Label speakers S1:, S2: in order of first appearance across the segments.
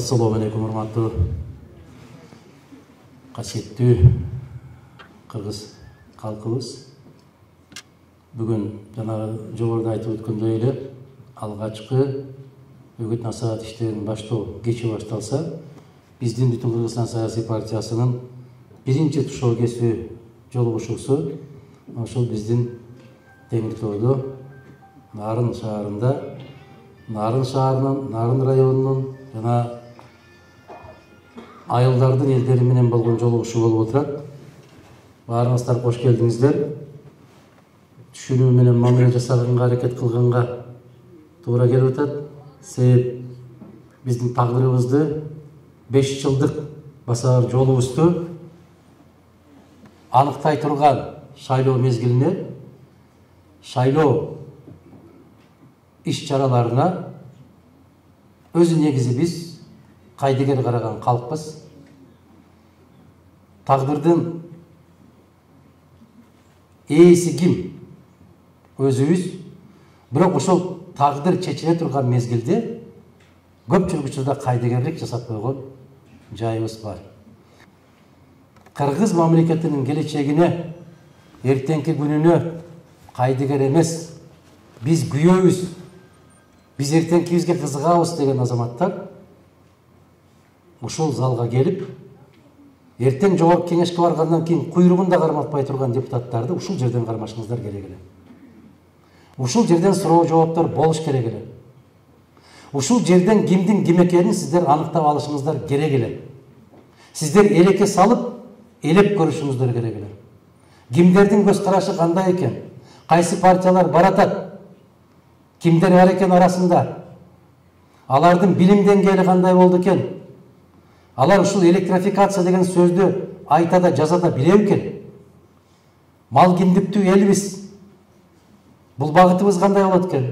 S1: Ассаламу алейкум, урматтуу, касиеттүү кыргыз калкыбыз. Бүгүн жанагы жогоруда айтып өткөндөй эле алгачкы үгүт насаат иштерин баштоо кечи башталса, биздин Бүтүн Кыргызстан саясий партиясынын биринчи тушоо кесүү жолугушуусу ошол биздин Темиртоодо, Нарын шаарында, Нарын шаарынын, Нарын районунун жана айылдардын элдери менен болгон жолугушуу болуп отурат. Баарыңыздар кош келдиңиздер. Түшүнүү менен мамиле жасаганга, аракет кылганга туура келип атат. Себеп биздин тагдырыбызды 5 жылдык басар жолубузду аныктай турган шайлоо мезгилине, шайлоо иш-чараларына өзү негизи биз кайдыгер караган калкпыз. Тагдырдын ээси ким? Өзүбүз. Бирок ошол тагдыр чечиле турган мезгилде көпчүлүк учурда кайдыгерлик жасап койгон жайыбыз бар. Кыргыз мамлекетинин келечегине, эртеңки күнүнө кайдыгер эмес, биз күйөөбүз, биз эртеңкибизге кызыгабыз деген азаматтар ушул залга келип, эртең жогорку кеңешке баргандан кийин куйругун да карматпай турган депутаттарды ушул жерден кармашыңыздар керек эле. Ушул жерден суроо жооптор болуш керек эле. Ушул жерден кимдин ким экенин сиздер аныктап алышыңыздар керек эле. Сиздер элекке салып, элеп көрүшүңүздөр керек эле. Кимдердин көз карашы кандай экен? Кайсы партиялар баратат? Кимдер бар экен арасында? Алардын билим деңгээли кандай болду экен? Алар ушул электрификация деген сөздү айта да жаза да билет экен. Мал киндиктүү элбиз. Бул багытыбыз кандай болот экен?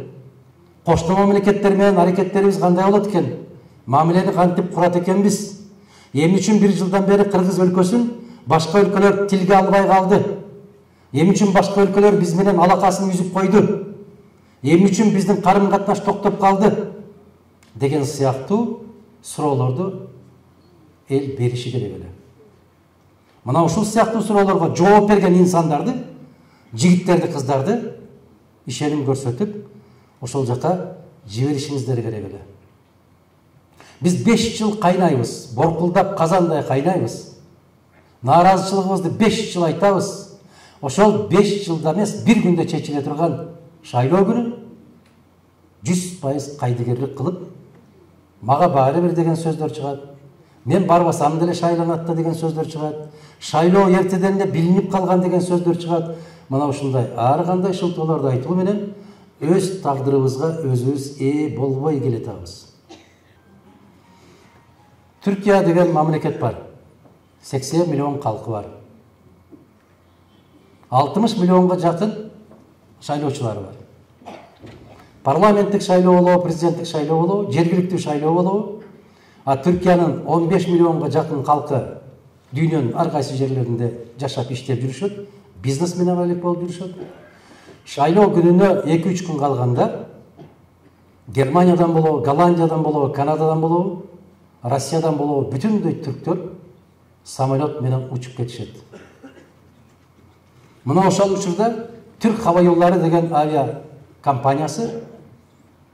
S1: Кошто мамлекеттер менен аракеттерибиз кандай болот экен? Мамилени кантип курат экенбиз? Эмне үчүн 1 жылдан бери Кыргыз өлкөсүн башка өлкөлөр тилге албай калды? Эмне үчүн башка өлкөлөр биз менен алакасын үзүп койду? Эмне үчүн биздин карым катнаш токтоп калды? Деген сыяктуу суроолорду эл бериши керек эле. Мына ушул сыяктуу суроолорго жооп берген инсандарды, жигиттерди, кыздарды ишеним көрсөтүп, ошол жака жиберишиңиздер керек эле. Биз 5 жыл кайнайбыз, боркулдап казандай кайнайбыз. Нааразычылыгыбызды 5 жыл айтабыз. Ошол 5 жылда эмес, 1 күндө чечиле турган шайлоо күнү 100% кайдыгерлик кылып, мага баары бир деген сөздөр чыгат. Мен барбасам деле шайланат деген сөздөр чыгат. Шайлоо эртеден эле билинип калган деген сөздөр чыгат. Мына ушундай ар кандай шылтоолорду айтуу менен өз тагдырыбызга өзүбүз ээ болбой келатабыз. Түркия деген мамлекет бар. 80 миллион калкы бар. 60 миллионго жакын шайлоочулары бар. Парламенттик шайлоо болобу, президенттик шайлоо болобу, жергиликтүү шайлоо болобу. А Түркиянын 15 миллионго жакын калкы дүйнөнүн ар кайсы жерлеринде жашап иштеп жүрүшөт, бизнес менен алек болуп жүрүшөт. Шайлоо күнүнө 2-3 күн калганда Германиядан болобу, Голландиядан болобу, Канададан болобу, Россиядан болобу бүтүндөй түрктөр самолет менен учуп кетишет. Мына ошол учурда Түрк Хава жолдору деген авиа компаниясы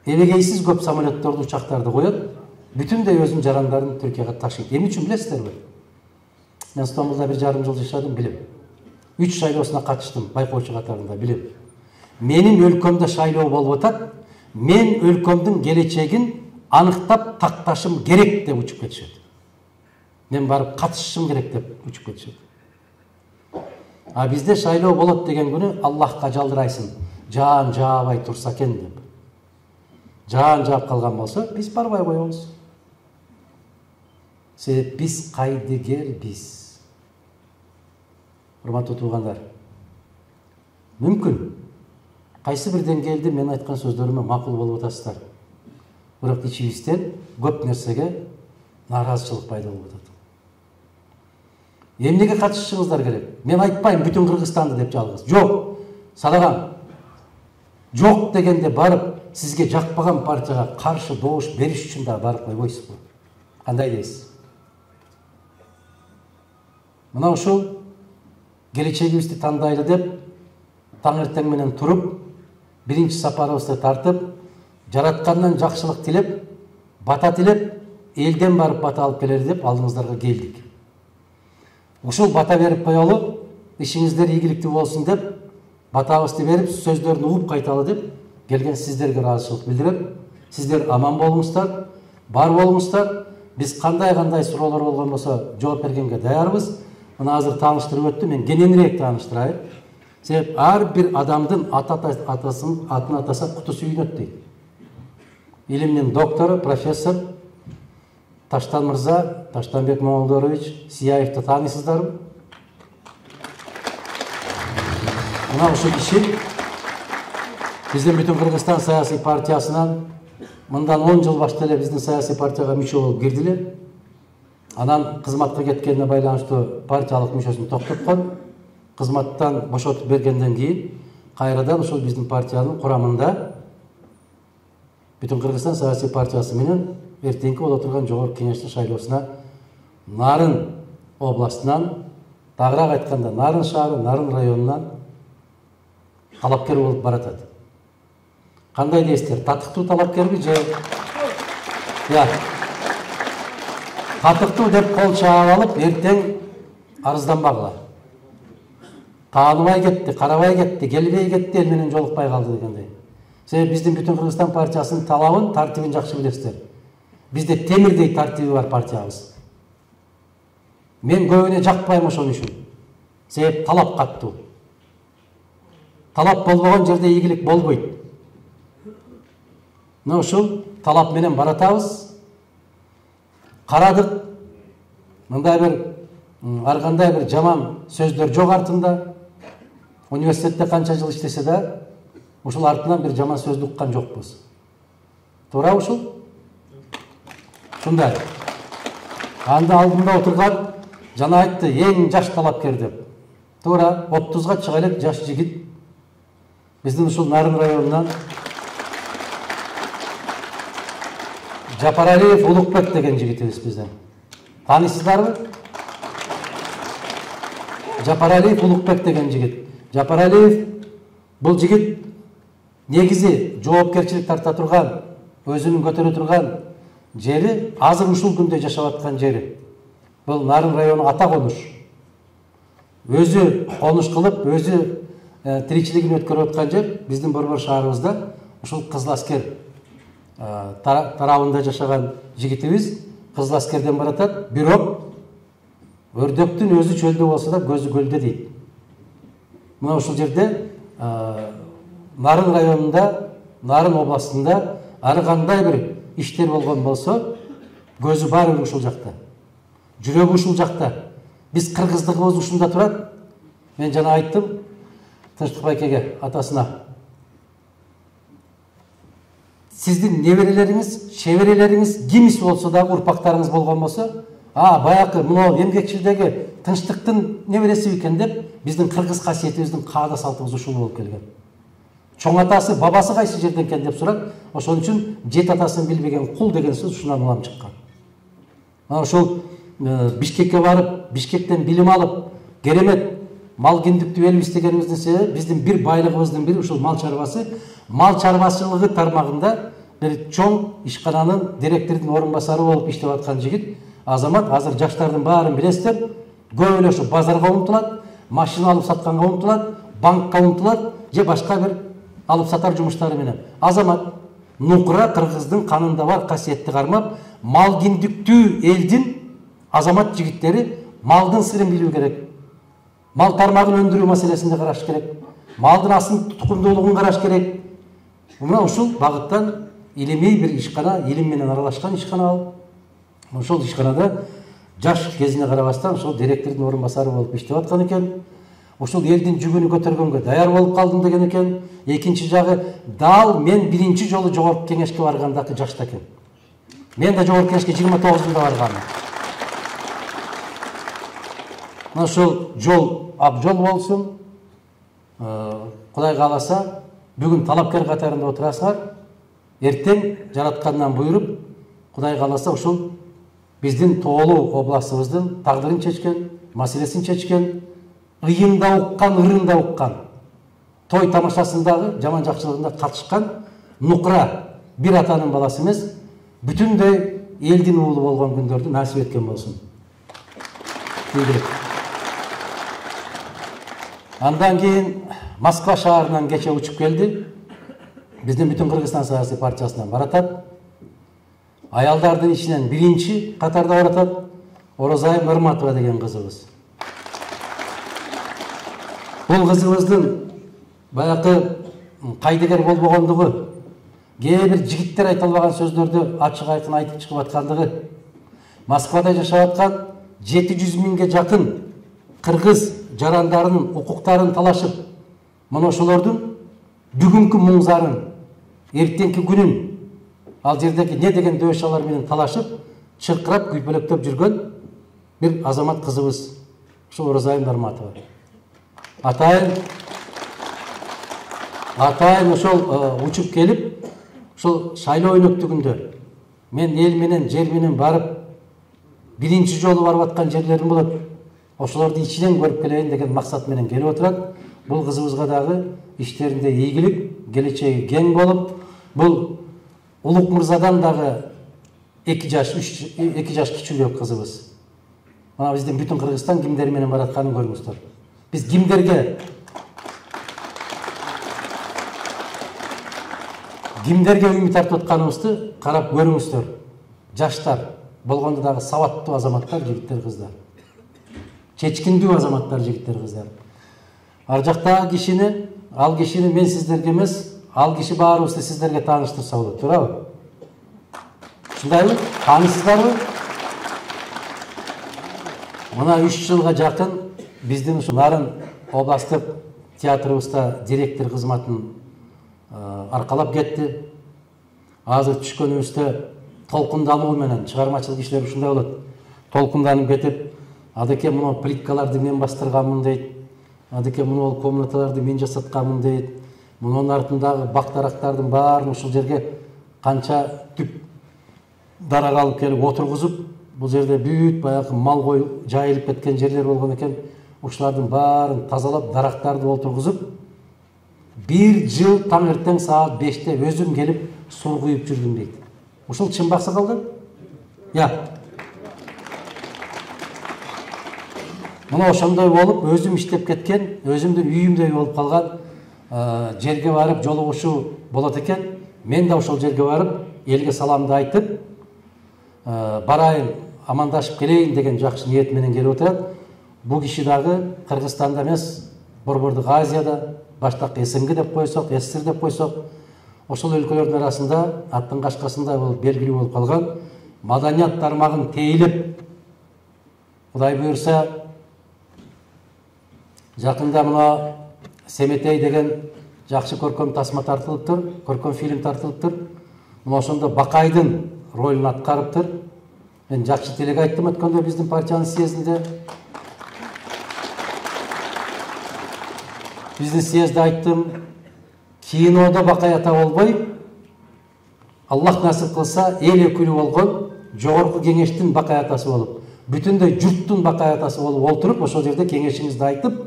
S1: эбегейсиз көп самолетторду, учактарды коет, бүтүндөй өзүнүн жарандарын Түркияга ташыйт. Эмне үчүн билесиздерби? Мен Стамбулда 1,5 жыл жашадым, билем. 3 шайлоосуна катыштым, байкоочу катарында, билем. Менин өлкөмдө шайлоо болуп атат, мен өлкөмдүн келечегин анықтап такташым керек деп учуп кетишет. Мен барып катышышым керек деп учуп кетишет. А бизде шайлоо болот деген күнү Аллахка жалдырайсың, жаан жаабай турса экен деп. Жаан жаап калган болсо, биз барбай коебуз. Себеп биз кайдыгербиз. Урматтуу туугандар, мүмкүн кайсы бир деңгээлде мен айткан сөздөрүмө макул болуп атасыздар. Бирок ичибизден көп нерсеге нааразычылык пайда болуп атат. Эмнеге катышышыңыздар керек? Мен айтпайм бүтүн Кыргызстанды деп жалгыз. Жок, садагам. Жок дегенде барып, сизге жакпаган партияга каршы добуш бериш үчүн да барып койбойсузбу. Кандай дейсиз? Мына ушул келечегибизди тандайлы деп таң эртең менен туруп, биринчи сапарыбызды тартып, жараткандан жакшылык тилеп, бата тилеп, элден барып бата алып келели деп алдыңыздарга келдик. Ушул бата берип коелу, ишиңиздер ийгиликтүү болсун деп, батабызды берип, сөздөрүн угуп кайталы деп келген сиздерге ыраазычылык билдирем. Сиздер аман болуңуздар, бар болуңуздар. Биз кандай суроолор болгон болсо жооп бергенге даярбыз. Мына азыр тааныштырып өттү, мен кененирээк тааныштырайын. Себеп ар бир адамдын атасынын атын атаса кутусу үйнөт дейт. Илимдин доктору, профессор Таштан мырза, Таштанбек Момолдорович Сияевди тааныйсыздарбы? Мына ушул киши биздин Бүтүн Кыргызстан саясий партиясынан мындан 10 жыл башта эле биздин саясий партияга мүчө болуп кирди эле. Анан кызматка кеткенине байланыштуу партиялык мүчөсүн токтоткон. Кызматтан бошотуп бергенден кийин кайрадан ушул биздин партиянын курамында Бүтүн Кыргызстан саясий партиясы менен эртеңки боло турган жогорку кеңештин шайлоосуна Нарын областынан, тагыраак айтканда Нарын шаары, Нарын районунан талапкер болуп баратат. Кандай дейсиздер? Татыктуу талапкерби же? Татыктуу деп кол чаап алып, эртең арызданбагыла. Тааныбай кетти, карабай кетти, келбей кетти, эл менен жолукпай калды дегендей. Себеби биздин Бүтүн Кыргызстан партиясынын талабын, тартибин жакшы билесиздер. Бизде темирдей тартиби бар партиябыз. Мен көбүнө жакпайм ошон үчүн. Себеп талап каттуу. Талап болбогон жерде ийгилик болбойт. Мына ушул талап менен баратабыз. Карадык. Мындай бир ар кандай бир жаман сөздөр жок артында. Университетте канча жыл иштесе да, ушул артынан бир жаман сөздү уккан жокпуз. Туура ушул? Шундай. Анда алдымда отурган жана айтты, эң жаш талапкер деп. Туура, 30га чыга элек жаш жигит. Биздин ушул Нарын районунан Жапаралиев Улукбек деген жигитибиз бизден. Тааныйсыздарбы? Жапаралиев Улукбек деген жигит. Жапаралиев бул жигит негизи жоопкерчилик тарта турган, өзүнүн көтөрө турган жери азыр ушул күндө жашап аткан жери. Бул Нарын району ата конуш. Өзү конуш кылып, өзү тиричилигин өткөрүп аткан жер биздин Борбор шаарыбызда ушул Кызыл Аскер тарабында жашаган жигитибиз Кызыл Аскерден баратат, бирок өрдөктүн өзү чөлдө болсо да көзү көлдө дейт. Мына ушул жерде Нарын районунда, Нарын областында ар кандай бир иштер болгон болсо, көзү баары ушул жакта. Жүрөгү ушул жакта. Биз кыргыздыгыбыз ушунда турат. Мен жана айттым Тынчтык байкеге, атасына. Сиздин неберелериңиз, шеберелериңиз кимис болсо дагы, урпактарыңыз болгон болсо, баякы мына эмгекчилдеги Тынчтыктын небереси экен деп, биздин кыргыз касиетибиздин каада салтыбыз ушул болуп келген. Чоң атасы, бабасы кайсы жерден экен деп сурат, ошон үчүн жет атасын билбеген кул деген сөз ушундан улам чыккан. Ошол Бишкекке барып, Бишкектен билим алып, керемет мал киндиктүү эл иштегенибиздин себеби биздин бир байлыгыбыздын бири ушул мал чарбасы. Мал чарбачылыгы тармагында бир чоң ишкананын директордун орун басары болуп иштеп аткан жигит Азамат. Азыр жаштардын баарын билесиздер. Көп эле ушу базарга умтулат, машина алып сатканга умтулат, банкка умтулат, же башка бир алып сатар жумуштары менен. Азамат нукура кыргыздын канында бар касиетти кармап, мал киндиктүү элдин азамат жигиттери малдын сырын билүү керек. Мал тармагын өндүрүү маселесинде караш керек. Малдын асын тукумдуулугун караш керек. Мына ушул багыттан илимий бир ишкана, илим менен аралашкан ишкана ал. Ошол ишканада жаш кезине карабастан ошол директордун орун басары болуп иштеп аткан экен. Ушул элдин жүгүнү көтөргөнгө даяр болуп калдым деген экен. Экинчи жагы, дал мен биринчи жолу жогорку кеңешке баргандагы жашта экен. Мен да жогорку кеңешке 29-да барганмын. Мына ушул жол абжол болсун. Кудай кааласа, бүгүн талапкер катарында отурасыңар. Эртең жараткандан буйруп, Кудай кааласа ушул биздин тоолуу областыбыздын тагдырын чечкен, маселесин чечкен, ыйында уккан, ырында уккан, той тамашасындагы жаман жакшылыгында катышкан нукра бир атанын баласы эмес, бүтүндөй элдин уулу болгон күндөрдү насип эткен болсун. Андан кийин Москва шаарынан кече учуп келди. Биздин бүтүн Кыргызстан саясий партиясынан баратат. Аялдардын ичинен биринчи катарда баратат Оразайым Нурматова деген кызыбыз. Бул кызыбыздын баягы кайдыгер болбогондугу, кээ бир жигиттер айта албаган сөздөрдү ачык айкын айтып чыгып аткандыгы, Москвада жашап аткан 700 миңге жакын кыргыз жарандарынын укуктарын талашып, мына ошолордун бүгүнкү муңзарын, эртеңки күнүн ал жердеги не деген дөшалар менен талашып, чыркырап, күйпөлөктөп жүргөн бир азамат кызыбыз, ошо Оразайым Нурматова. Атайын ошол учуп келип, ошол шайлоо өнөктүгүндө мен эл менен, жер менен барып, биринчи жолу барып аткан жерлерим болот. Ошолорду ичинен көрүп келейин деген максат менен келип отурат. Бул кызыбызга дагы иштеринде ийгилик, келечеги кең болуп, бул Улук мырзадан дагы 2 жаш кичүүрөөк кызыбыз. Мына биздин бүтүн Кыргызстан кимдер менен баратканын көрүңүздөр. Биз кимдерге үмүт артып атканыбызды карап көрүңүздөр. Жаштар, болгондо дагы сабаттуу азаматтар, жигиттер, кыздар. Чечкиндүү азаматтар, жигиттер, кыздар. Ар жактагы кишини, ал кишини мен сиздерге эмес, ал киши баарыбызды сиздерге тааныштырса болот, туурабы? Ушундайбы? Таанышсыздарбы? Мына 3 жылга жакын биздин ушу Нарын областтык театрыбызда директор кызматын аркалап кетти. Азыр түшкөнүбүздө толкундануу менен чыгармачылык иштер ушундай болот. Толкунданып кетип, адеке мына плиткаларды мен бастырганмын дейт. Адеке мына комнаталарды мен жасатканмын дейт. Мунун артындагы бактарактардын баарын ушул жерге канча түп дарак алып келип отургузуп, бул жерде бүт баягы мал кой жайылып кеткен жерлер болгон экен. Ушулардын баарын тазалап, дарактарды отургузуп, 1 жыл таң эртең саат 5-те өзүм келип суу куюп жүрдүм дейт. Ушул чын баксакалдар? Мына ошондой болуп, өзүм иштеп кеткен, өзүмдүн үйүмдөй болуп калган жерге барып жолугушуу болот экен. Мен да ошол жерге барып, элге саламды айтып, барайын, амандашып келейин деген жакшы ниет менен келип отурат. Бул киши дагы Кыргызстанда эмес, Борбордук Азияда, баштакы СНГ деп койсок, СССР деп койсок, ошол өлкөлөрдүн арасында аттын кашкасындай болуп белгилүү болуп калган, маданият тармагын тейлеп, Кудай буйрса, жакында мына Семетей деген жакшы көркөм тасма тартылыптыр, көркөм фильм тартылыптыр. Мына ошондо Бакайдын ролун аткарыптыр. Мен жакшы тилек айттым өткөндө биздин партиянын съездинде. Биздин съездде айттым, кинодо Бакай ата болбой, Аллах насип кылса, эл өкүлү болгон жогорку кеңештин Бакай атасы болуп, бүтүндөй журттун Бакай атасы болуп олтуруп, ошол жерде кеңешиңизди айтып,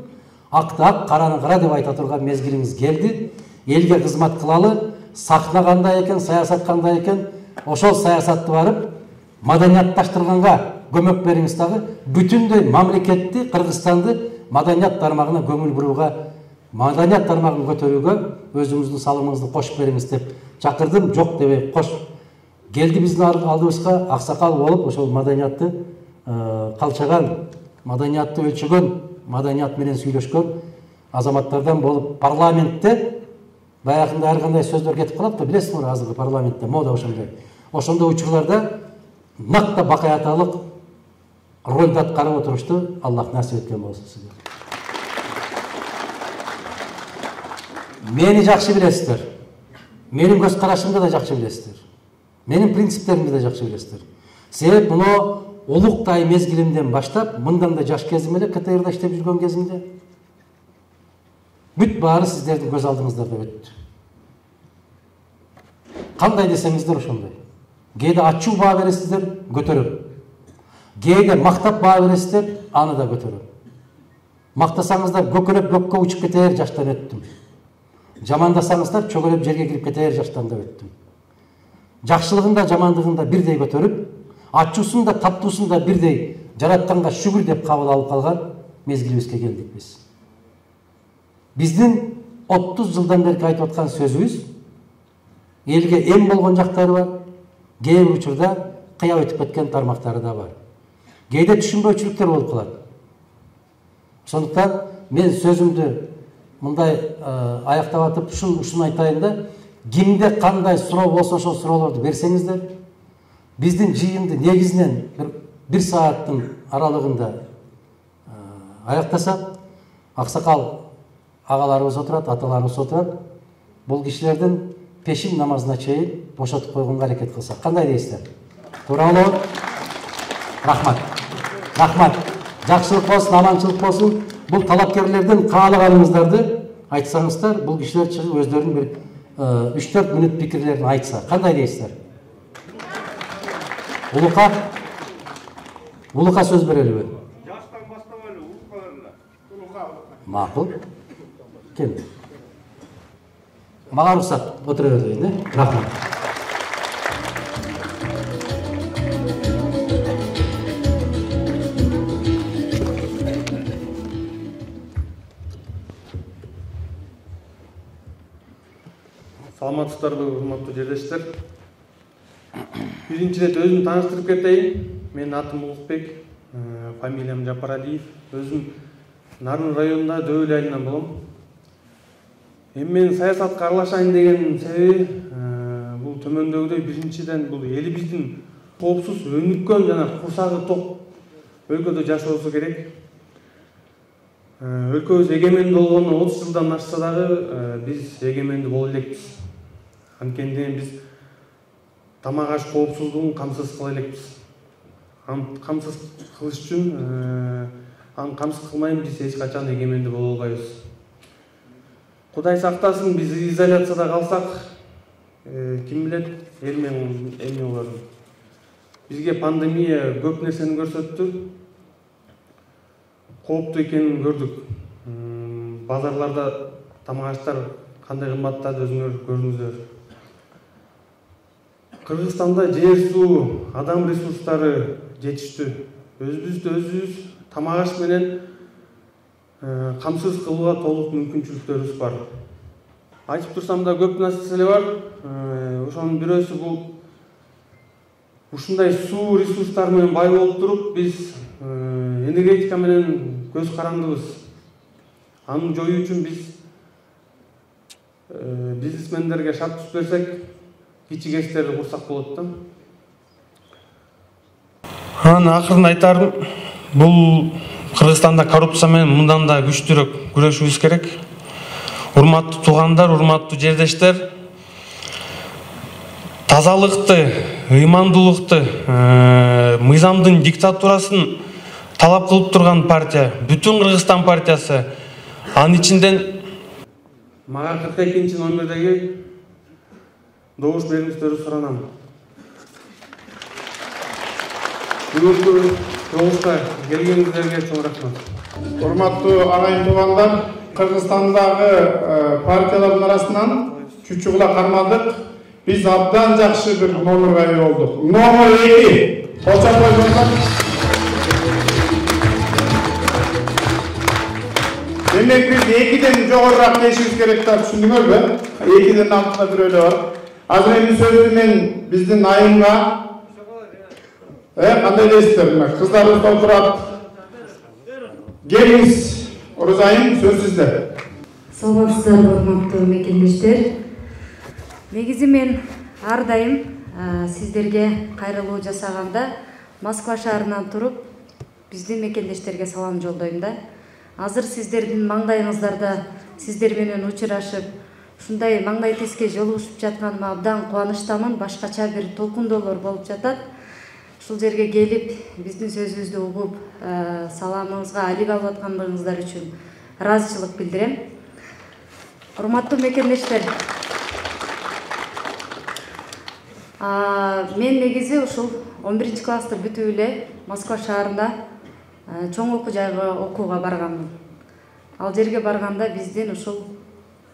S1: акты ак, караны кара деп айта турган мезгилиңиз келди. Элге кызмат кылалы, сахна кандай экен, саясат кандай экен, ошол саясатты барып маданиятташтырганга көмөк бериңиз дагы, бүтүндөй мамлекетти, Кыргызстанды маданият тармагына көңүл бурууга, маданият тармагын көтөрүүгө өзүңүздүн салымыңызды кошуп бериңиз деп чакырдым. Жок дебей кош келди биздин алдыбызга, аксакал болуп, ошол маданиятты калчаган, маданиятты өлчөгөн, маданият менен сүйлөшкөн азаматтардан болуп, парламентте баягында ар кандай сөздөр кетип калат да, билесиңби, азыркы парламентте мода ошондой. Ошондой учурларда накта Бакай аталык ролду аткарып отурушту Аллах насип эткен болсун сизге. Мени жакшы билесиздер. Менин көз карашымды да жакшы билесиздер. Менин принциптеримди да жакшы билесиздер. Себеп муну улуктай мезгилимден баштап, мындан да жаш кезим эле КТРда иштеп жүргөн кезимде бүт баары сиздердин көз алдыңыздарда өттү. Кандай десеңиздер ошондой. Кээде ачуу баа бересиздер, көтөрөм. Кээде мактап баа бересиздер, аны да көтөрөм. Мактасаңыздар көкөлөп көккө учуп кетер жаштан өттүм. Жамандасаңыздар чөгөлөп жерге кирип кетер жаштан да өттүм. Жакшылыгын да жамандыгын да бирдей көтөрүп, ачуусун да таптуусун да бирдей жаратканга шүгүр деп кабыл алып калган мезгилибизге келдик биз. Биздин 30 жылдан бери айтып аткан сөзүбүз элге эм болгон жактары бар, кээ бир учурда кыя өтүп кеткен тармактары да бар. Кээде түшүнбөчүлүктөр болуп калат. Сондуктан мен сөзүмдү мындай аяктап атып ушуну айтайын да, кимде кандай суроо болсо ошол суроолорду берсеңиздер, биздин жыйынды негизинен бир сааттын аралыгында аяктасак, аксакал агаларыбыз отурат, аталарыбыз отурат. Бул кишилердин пешин намазына чейин бошотуп койгонго аракет кылсак. Кандай дейсиздер? Туура болобу? Рахмат. Рахмат. Жакшылык болсун, аманчылык болсун. Бул талапкерлердин каалаганыңыздарды айтсаңыздар, бул кишилер чыгып өздөрүнүн бир 3-4 мүнөт пикирлерин айтса. Кандай дейсиздер? Улука сөз берелиби?
S2: Жаштан баштабайлы, улука.
S1: Макул. Кел. Мага уруксат, отура берейин, Рахмат.
S2: Саламатсыздарбы, урматтуу жерлештер. Биринчи рет өзүмдү тааныштырып кетейин. Менин атым Улукбек, фамилиям Жапаралиев. Өзүм Нарын районунда Дөбөл айылынан болом. Эми мен саясатка аралашайын деген себеби бул төмөндөгүдөй биринчиден бул элибиздин коопсуз, өнүккөн жана курсагы ток өлкөдө жашоосу керек. Өлкөбүз эгемендүү болгонуна 30 жылдан ашса дагы биз эгемендүү боло элекпиз. Анткени биз тамак аш коопсуздугун камсыз кыла элекпиз. Камсыз кылыш үчүн аны камсыз кылмайын биз эч качан эгемендүү боло албайбыз. Кудай сактасын, биз изоляцияда калсак, ким билет, эл менен эмне болорун. Бизге пандемия көп нерсени көрсөттү. Кооптуу экенин көрдүк. Базарларда тамак аштар кандай кымбаттады, өзүңөр көрдүңүздөр. Кыргызстанда жер, суу, адам ресурстары жетиштүү. Өзүбүз тамак аш менен камсыз кылууга толук мүмкүнчүлүктөрүбүз бар. Айтып турсам да көп нерселер бар. Ошонун бирөөсү бул ушундай суу ресурстары менен бай болуп туруп, биз энергетика менен көз карандыбыз. Аны жоюу үчүн биз бизнесмендерге шарт түзүп берсек, кичи кестерди курсак болот да. Анын акырын айтарым, бул Кыргызстанда коррупция менен мындан да күчтүүрөөк күрөшүбүз керек. Урматтуу туугандар, урматтуу жердештер, тазалыкты, ыймандуулукту, мыйзамдын диктатурасын талап кылып турган партия, Бүтүн Кыргызстан партиясы. Анын ичинден мага 42 номердеги добуш бериңиздерди суранам. Бүгүнкү добушка келгениңиздерге чоң рахмат.
S3: Урматтуу агайын туугандар, Кыргызстандагы партиялардын арасынан чүчүгүла кармадык. Биз абдан жакшы бир номерге ээ болдук. Номер 2. Кошоп койгондар. Демек биз 2ден жогорураак келишибиз керек деп түшүндүңөрбү? 2ден артында бирөө бар. Азыр эми сөздү мен биздин айымга кандай дейсиздер? Кыздарыбыз отурат. Келиңиз, Орозайым, сөз сизде.
S4: Саламатсыздарбы, урматтуу мекендештер. Негизи мен ар дайым сиздерге кайрылуу жасаганда Москва шаарынан туруп биздин мекендештерге салам жолдойм да. Азыр сиздердин маңдайыңыздарда сиздер менен учурашып, ушундай маңдай теске жолугушуп жатканыма абдан кубанычтамын. Башкача бир толкундоолор болуп жатат. Ушул жерге келип, биздин сөзүбүздү угуп, саламыңызга алик алып аткандыгыңыздар үчүн ыраазычылык билдирем. Урматтуу мекендештер, мен негизи ушул 11 класты бүтүп эле Москва шаарында чоң окуу жайга окууга барганмын. Ал жерге барганда биздин ушул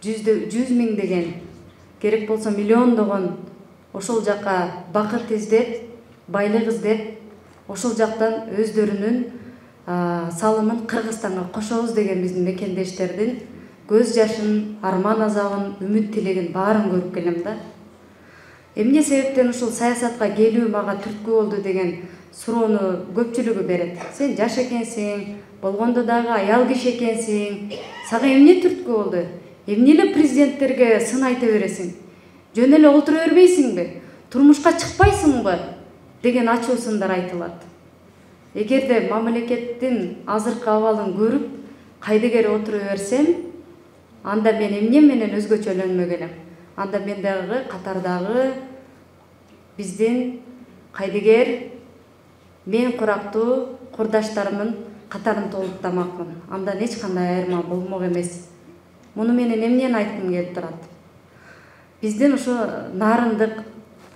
S4: 100 миңдеген, керек болсо миллиондогон ошол жакка бакыт издеп, байлык издеп, ошол жактан өздөрүнүн салымын Кыргызстанга кошобуз деген биздин мекендештердин көз жашын, арман азабын, үмүт тилегин баарын көрүп келем да. Эмне себептен ушул саясатка келүү мага түрткү болду деген суроону көпчүлүгү берет. Сен жаш экенсиң, болгондо дагы аял киши экенсиң, сага эмне түрткү болду? Эмне эле президенттерге сын айта бересиң? Жөн эле отура бербейсиңби? Турмушка чыкпайсыңбы? Деген ачуу сындар айтылат. Эгерде мамлекеттин азыркы абалын көрүп, кайдыгер отура берсем, анда мен эмне менен өзгөчөлөнмөк элем? Анда мен дагы катардагы биздин кайдыгер, мен курактуу курдаштарымдын катарын толуктамакмын. Андан эч кандай айырма болмок эмес. Муну менен эмнени айткым келип турат? Биздин ошо нарындык,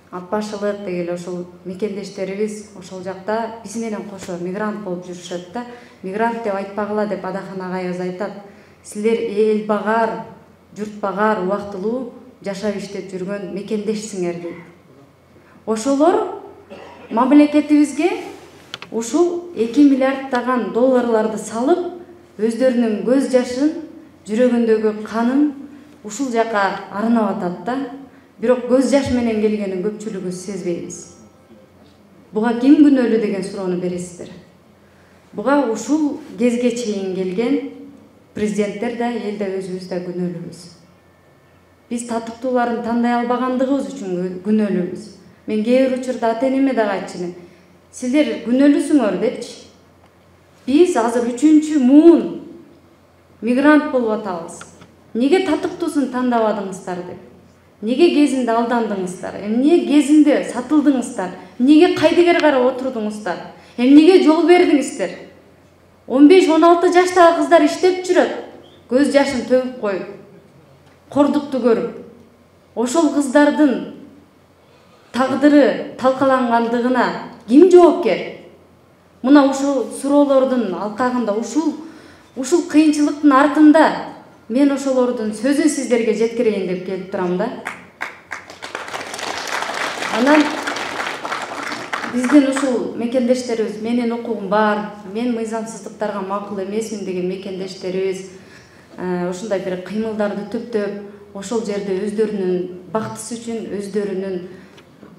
S4: атбашылык дегеле ошол мекендештерибиз ошол жакта биз менен кошо мигрант болуп жүрүшөт да. Мигрант деп айтпагыла деп Адахан агайыбыз айтат. Силер эл багар, журт багар, убактылуу жашап иштеп жүргөн мекендешсиңер дейт. Ошолор мамлекетибизге ушул 2 миллиардтаган долларларды салып, өздөрүнүн көз жашын, жүрөгүндөгү канын ушул жака арнап атат да. Бирок көз жаш менен келгенин көпчүлүгү сезбейбиз. Буга ким күнөөлүү деген суроону бересиздер. Буга ушул кезге чейин келген президенттер да, эл да өзүбүз да күнөөлүүбүз. Биз татыктууларын тандай албагандыгыбыз үчүн күнөөлүүбүз. Мен кээ бир учурда ата-энеме дагы айтчу элем. Силер күнөөлүүсүңөр депчи. Биз азыр 3-чү муун мигрант болуп атабыз. Неге татыктуусун тандабадыңыздар деп? Неге кезинде алдандыңыздар? Эмне кезинде сатылдыңыздар? Неге кайдыгер карап отурдуңуздар? Эмнеге жол бердиңиздер? 15-16 жаштагы кыздар иштеп жүрөт. Көз жашын төгүп коюп, кордукту көрүп. Ошол кыздардын тагдыры талкалангандыгына ким жоопкер? Мына ушул суроолордун алкагында, ушул кыйынчылыктын артында мен ошолордун сөзүн сиздерге жеткирейин деп келип турам да. Анан биздин ушул мекендештерибиз, менин укугум бар, мен мыйзамсыздыктарга макул эмесмин деген мекендештерибиз ушундай бир кыймылдарды түптөп, ошол жерде өздөрүнүн бактысы үчүн, өздөрүнүн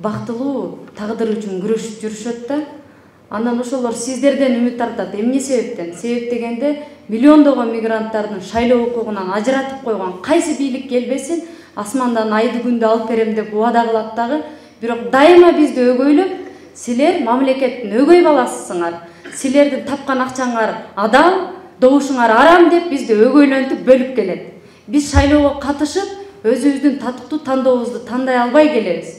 S4: бактылуу тагдыры үчүн күрөшүп жүрүшөт да. Анан ошолор сиздерден үмүт артат. Эмне себептен? Себеп дегенде миллиондогон мигранттардын шайлоо укугунан ажыратып койгон кайсы бийлик келбесин асмандан айды күндү алып берем деп убада кылат дагы. Бирок дайыма бизди өгөйлөп, силер мамлекеттин өгөй баласысыңар. Силердин тапкан акчаңар адал, добушуңар арам деп бизди өгөйлөнтүп бөлүп келет. Биз шайлоого катышып, өзүбүздүн татыктуу тандообузду тандай албай келебиз.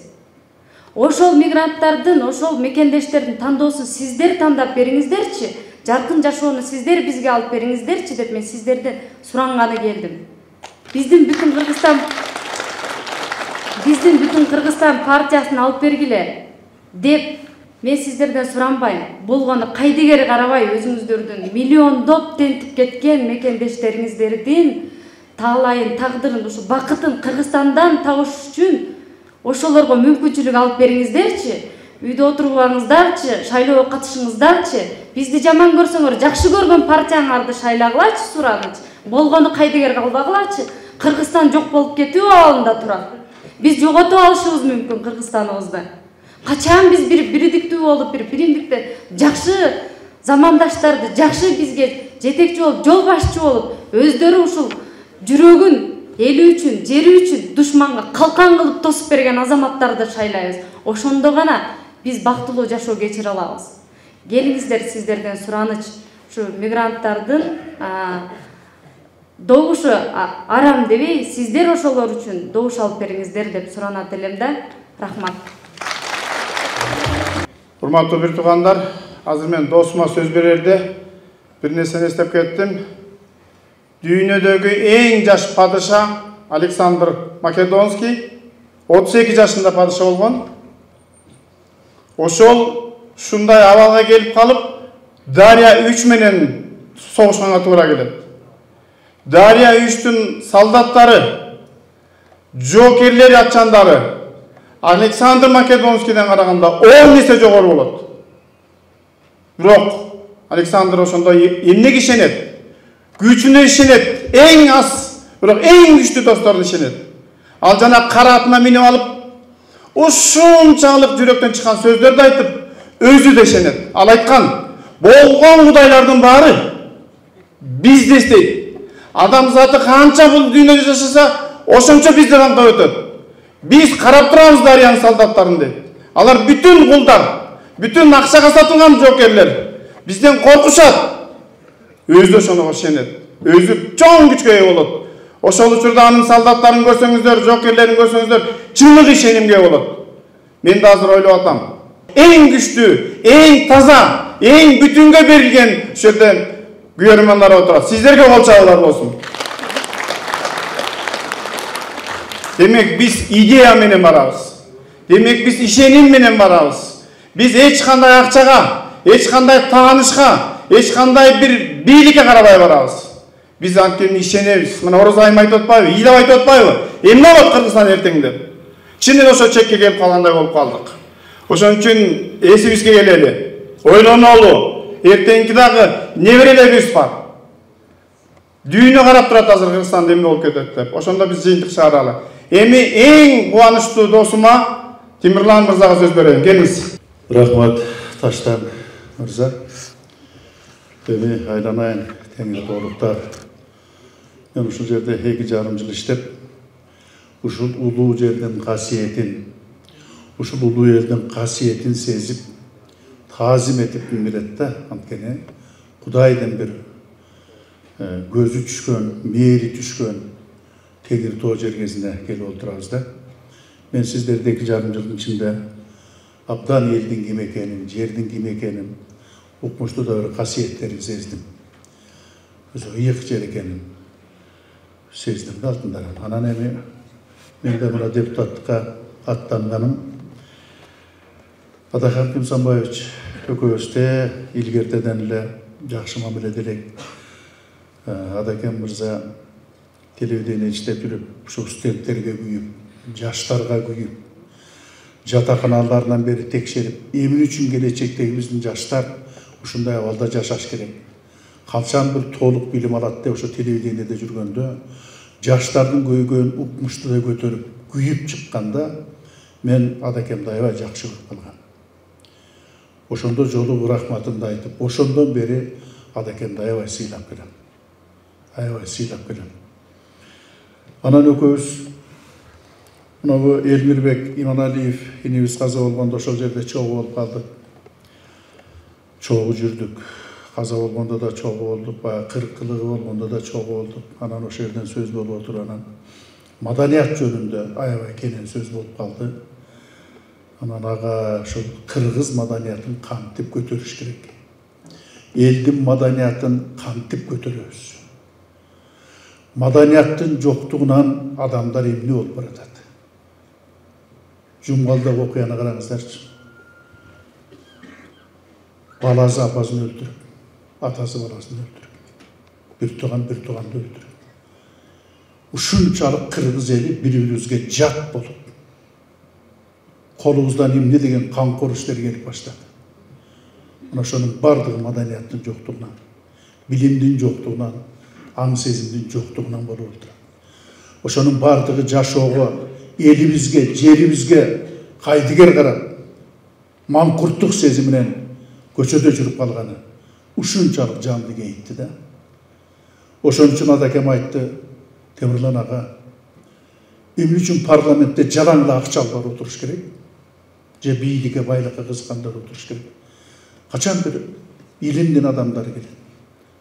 S4: Ошол мигранттардын, ошол мекендештердин тандоосун сиздер тандап бериңиздерчи, жаркын жашоону сиздер бизге алып бериңиздерчи деп мен сиздерден суранганы келдим. Биздин бүтүн Кыргызстан партиясын алып бергиле деп мен сиздерден суранбайм. Болгону кайдыгер карабай өзүңүздөрдүн миллиондоп тентип кеткен мекендештериңиздердин таалайын, тагдырын, ушу бакытын Кыргызстандан табыш үчүн ошолорго мүмкүнчүлүк алып бериңиздерчи. Үйдө отурбаңыздарчы, шайлоого катышыңыздарчы. Бизди жаман көрсөңөр, жакшы көргөн партияңарды шайлагылачы, сураныч. Болгону кайдыгер калбагылачы. Кыргызстан жок болуп кетүү абалында турат. Биз жоготуп алышыбыз мүмкүн Кыргызстаныбызды. Качан биз бирдиктүү болуп, биримдикте жакшы замандаштарды, жакшы бизге жетекчи болуп, жол башчы болуп, өздөрү ушул жүрөгүн эли үчүн, жери үчүн душманга калкан кылып тосуп берген азаматтарды шайлайбыз. Ошондо гана биз бактылуу жашоо кечире алабыз. Келиңиздер, сиздерден сураныч, ушу мигранттардын добушу арам дебей, сиздер ошолор үчүн добуш алып бериңиздер деп суранат элем да. Рахмат.
S3: Урматтуу бир туугандар, азыр мен досума сөз берерде бир нерсени эстеп кеттим. Дүйнөдөгү эң жаш падыша Александр Македонский 32 жашында падыша болгон. Ошол ушундай абалга келип калып, Дария 3 менен согушканга туура келет. Дария 3-түн солдаттары, жокерлери, атчандары Александр Македонскийден караганда 10 эсе жогору болот. Бирок Александр ошондой эмнеге ишенет? Күчүнө ишенет. Эң аз, бирок эң күчтүү досторун ишенет. Ал жана кара атына минип алып, ушунчалык жүрөктөн чыккан сөздөрдү айтып, өзү да ишенет. Ал айткан, болгон кудайлардын баары бизди эстейт. Адамзаты канча бул дүйнөдө жашаса, ошончо бизди кантап өтөт. Биз карап турабыз Дариянын солдаттарын дейт. Алар бүтүн кулдар, бүтүн акчага сатылган жокерлер бизден коркушат. Өзү ошого ишенет. Өзү чоң күчкө ээ болот. Ошол учурда анын солдаттарын көрсөңүздөр, жокерлерин көрсөңүздөр, чыныгы ишенимге болот. Мен да азыр ойлоп атам. Эң күчтүү, эң таза, эң бүтүнгө берилген ошол жерде күйөрмандар отурат. Сиздерге кол чабуулар болсун. Демек биз идея менен барабыз. Демек биз ишеним менен барабыз. Биз эч кандай акчага, эч кандай таанышка, эч кандай бир бийликке карабай барабыз. Биз анткени ишенебиз. Мына Орозайым айтып атпайбы, ыйлап айтып атпайбы? Эмне болот Кыргызстан эртең деп. Чынын ошо чекке келип калгандай болуп калдык. Ошон үчүн эсибизге келели. Ойлонолу. Эртеңки дагы неберелерибиз бар. Дүйнө карап турат азыр Кыргызстанда эмне болуп кетет деп. Ошондо биз жыйынтык чыгаралы. Эми эң кубанычтуу досума Темирлан мырзага сөз берейин. Келиңиз.
S5: Рахмат Таштан мырза. Эми айланайын теңир тоолуктар. Мен ушул жерде 2,5 жыл иштеп, ушул улуу жердин касиетин, ушул улуу элдин касиетин сезип, таазим этип билет да, анткени Кудайдын бир көзү түшкөн, мээри түшкөн тегир тоо жергесине келип отурабыз да. Мен сиздерди 2,5 жылдын ичинде абдан элдин ким экенин, жердин ким экенин, укмуштуу да бир касиеттерин сездим. Өзү ыйык жер экенин сездим да алтындарым. Анан эми мен да мына депутаттыкка аттанганым Адахат Кимсанбаевич экөөбүздө илгертеден эле жакшы мамиледе элек. Адакем мырза телевидение иштеп жүрүп, ушу студенттерге күйүп, жаштарга күйүп, жатаканаларынан бери текшерип, эмне үчүн келечектеги биздин жаштар ушундай абалда жашаш керек. Калчан бир толук билим алат деп ошо телевидениеде жүргөндө жаштардын көйгөйүн укмуштуу көтөрүп, күйүп чыкканда мен Адакемди аябай жакшы көрүп калгам. Ошондо жолу рахматымды айтып, ошондон бери Адакемди аябай сыйлап келем. Аябай сыйлап келем. Анан экөөбүз мына Элмирбек Иманалиев инибиз каза болгондо ошол жерде чогуу болуп калдык. Чогуу жүрдүк. Каза болгондо да чогуу болдук, баягы кыркылыгы болгондо да чогуу болдук. Анан ошол жерден сөз болуп отуруп анан маданият жөнүндө аябай кенен сөз болуп калды. Анан ага ошол кыргыз маданиятын кантип көтөрүш керек. Элдин маданиятын кантип көтөрөбүз. Маданияттын жоктугунан адамдар эмне болуп баратат. Жумгалдагы окуяны караңыздарчы. Баласы апасын өлтүрүп, атасы баласын өлтүрүп, бир туганды өлтүрүп. Ушунчалык кыргыз эли бири-бирибизге жат болуп, колубуздан эмне деген камкор иштер келип баштады. Мына ошонун бардыгы маданияттын жоктугунан, билимдин жоктугунан, аң сезимдин жоктугунан болуп отурат. Ошонун бардыгы жашоого, элибизге, жерибизге кайдыгер карап, маңкурттук сезиминен көчөдө жүрүп калганы ушунчалык жанды кейитти да. Ошон үчүн Адакем айтты, Темирлан ага, эмне үчүн парламентте жалаң эле акчалар отуруш керек? Же бийликке, байлыкка кызыккандар отуруш керек? Качан бир илимдин адамдар келет?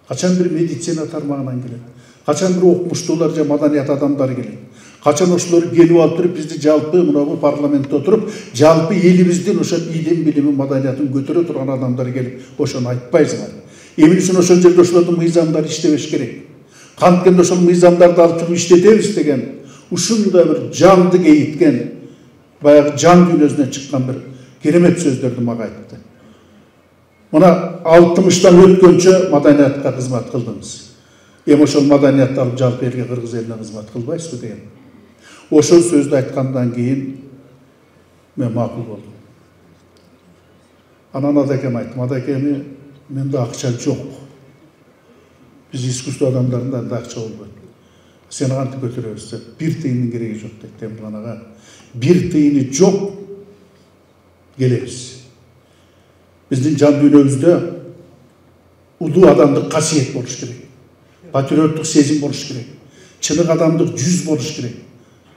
S5: Качан бир медицина тармагынан келет? Качан бир окумуштуулар же маданият адамдары келет? Качан ошолор келип алып туруп бизди жалпы мына парламентте отуруп, жалпы элибиздин ошол илим, билими, маданиятын көтөрө турган адамдар келип ошону айтпайсыңар? Эмне үчүн ошол жерде ошолордун мыйзамдары иштебеш керек? Канткенде ошол мыйзамдарды алып чыгып иштетебиз деген ушундай бир жанды кейиткен, баягы жан дүйнөсүнөн чыккан бир керемет сөздөрдү мага айтты. Мына 60-тан өткөнчө маданиятка кызмат кылдыңыз. Эми ошол маданиятты алып жалпы элге кыргыз элине кызмат кылбайсызбы деген. Ошол сөздү айткандан кийин мен макул болдум. Анан Адакем айттым, Адакем, менде акча жок. Биз искусство адамдарында да акча болбойт. Сени кантип көтөрөбүз деп, бир тыйындын кереги жок дейт Темирганага. Бир тыйыны жок, келебиз. Биздин жан дүйнөбүздө улуу адамдык касиет болуш керек. Патриоттук сезим болуш керек. Чынык адамдык жүз болуш керек.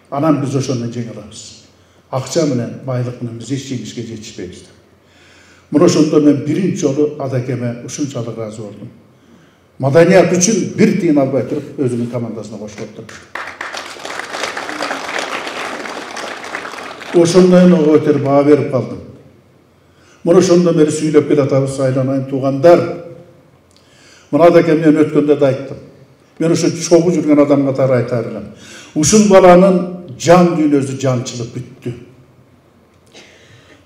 S5: Анан биз ошону жеңе алабыз. Акча менен, байлык менен биз эч жеңишке жетишпейбиз. Мына ошондо мен биринчи жолу Адакеме ушунчалык ыраазы болдум. Маданият үчүн бир тыйын албай туруп өзүнүн командасына кошуп отурду. Ошондон ого өтөр баа берип калдым. Мына ошондон бери сүйлөп келатабыз, айланайын туугандар. Мына Адакем мен өткөндө да айттым. Мен ошо чогуу жүргөн адам катары айтар элем. Ушул баланын жан дүйнөсү жанчылып бүттү.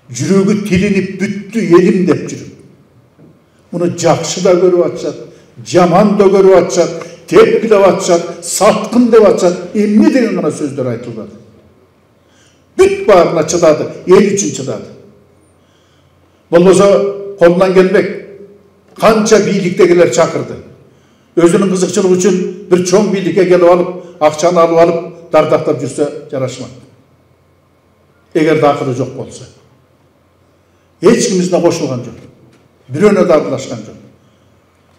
S5: Жүрөгү тилинип бүттү, элим деп жүрүп. Муну жакшы да көрүп атышат, жаман да көрүп атышат, тепкилеп атышат, саткын деп атышат, эмне деген гана сөздөр айтылбады. Бүт баарына чыдады, эл үчүн чыдады. Болбосо колунан келбек. Канча бийликтегилер чакырды. Өзүнүн кызыкчылыгы үчүн бир чоң бийликке келип алып, акчаны алып алып, дардактап жүрсө жарашмак. Эгер да акылы жок болсо. Эч кимизде кошулган жок. Бирөөнө да аралашкан жок.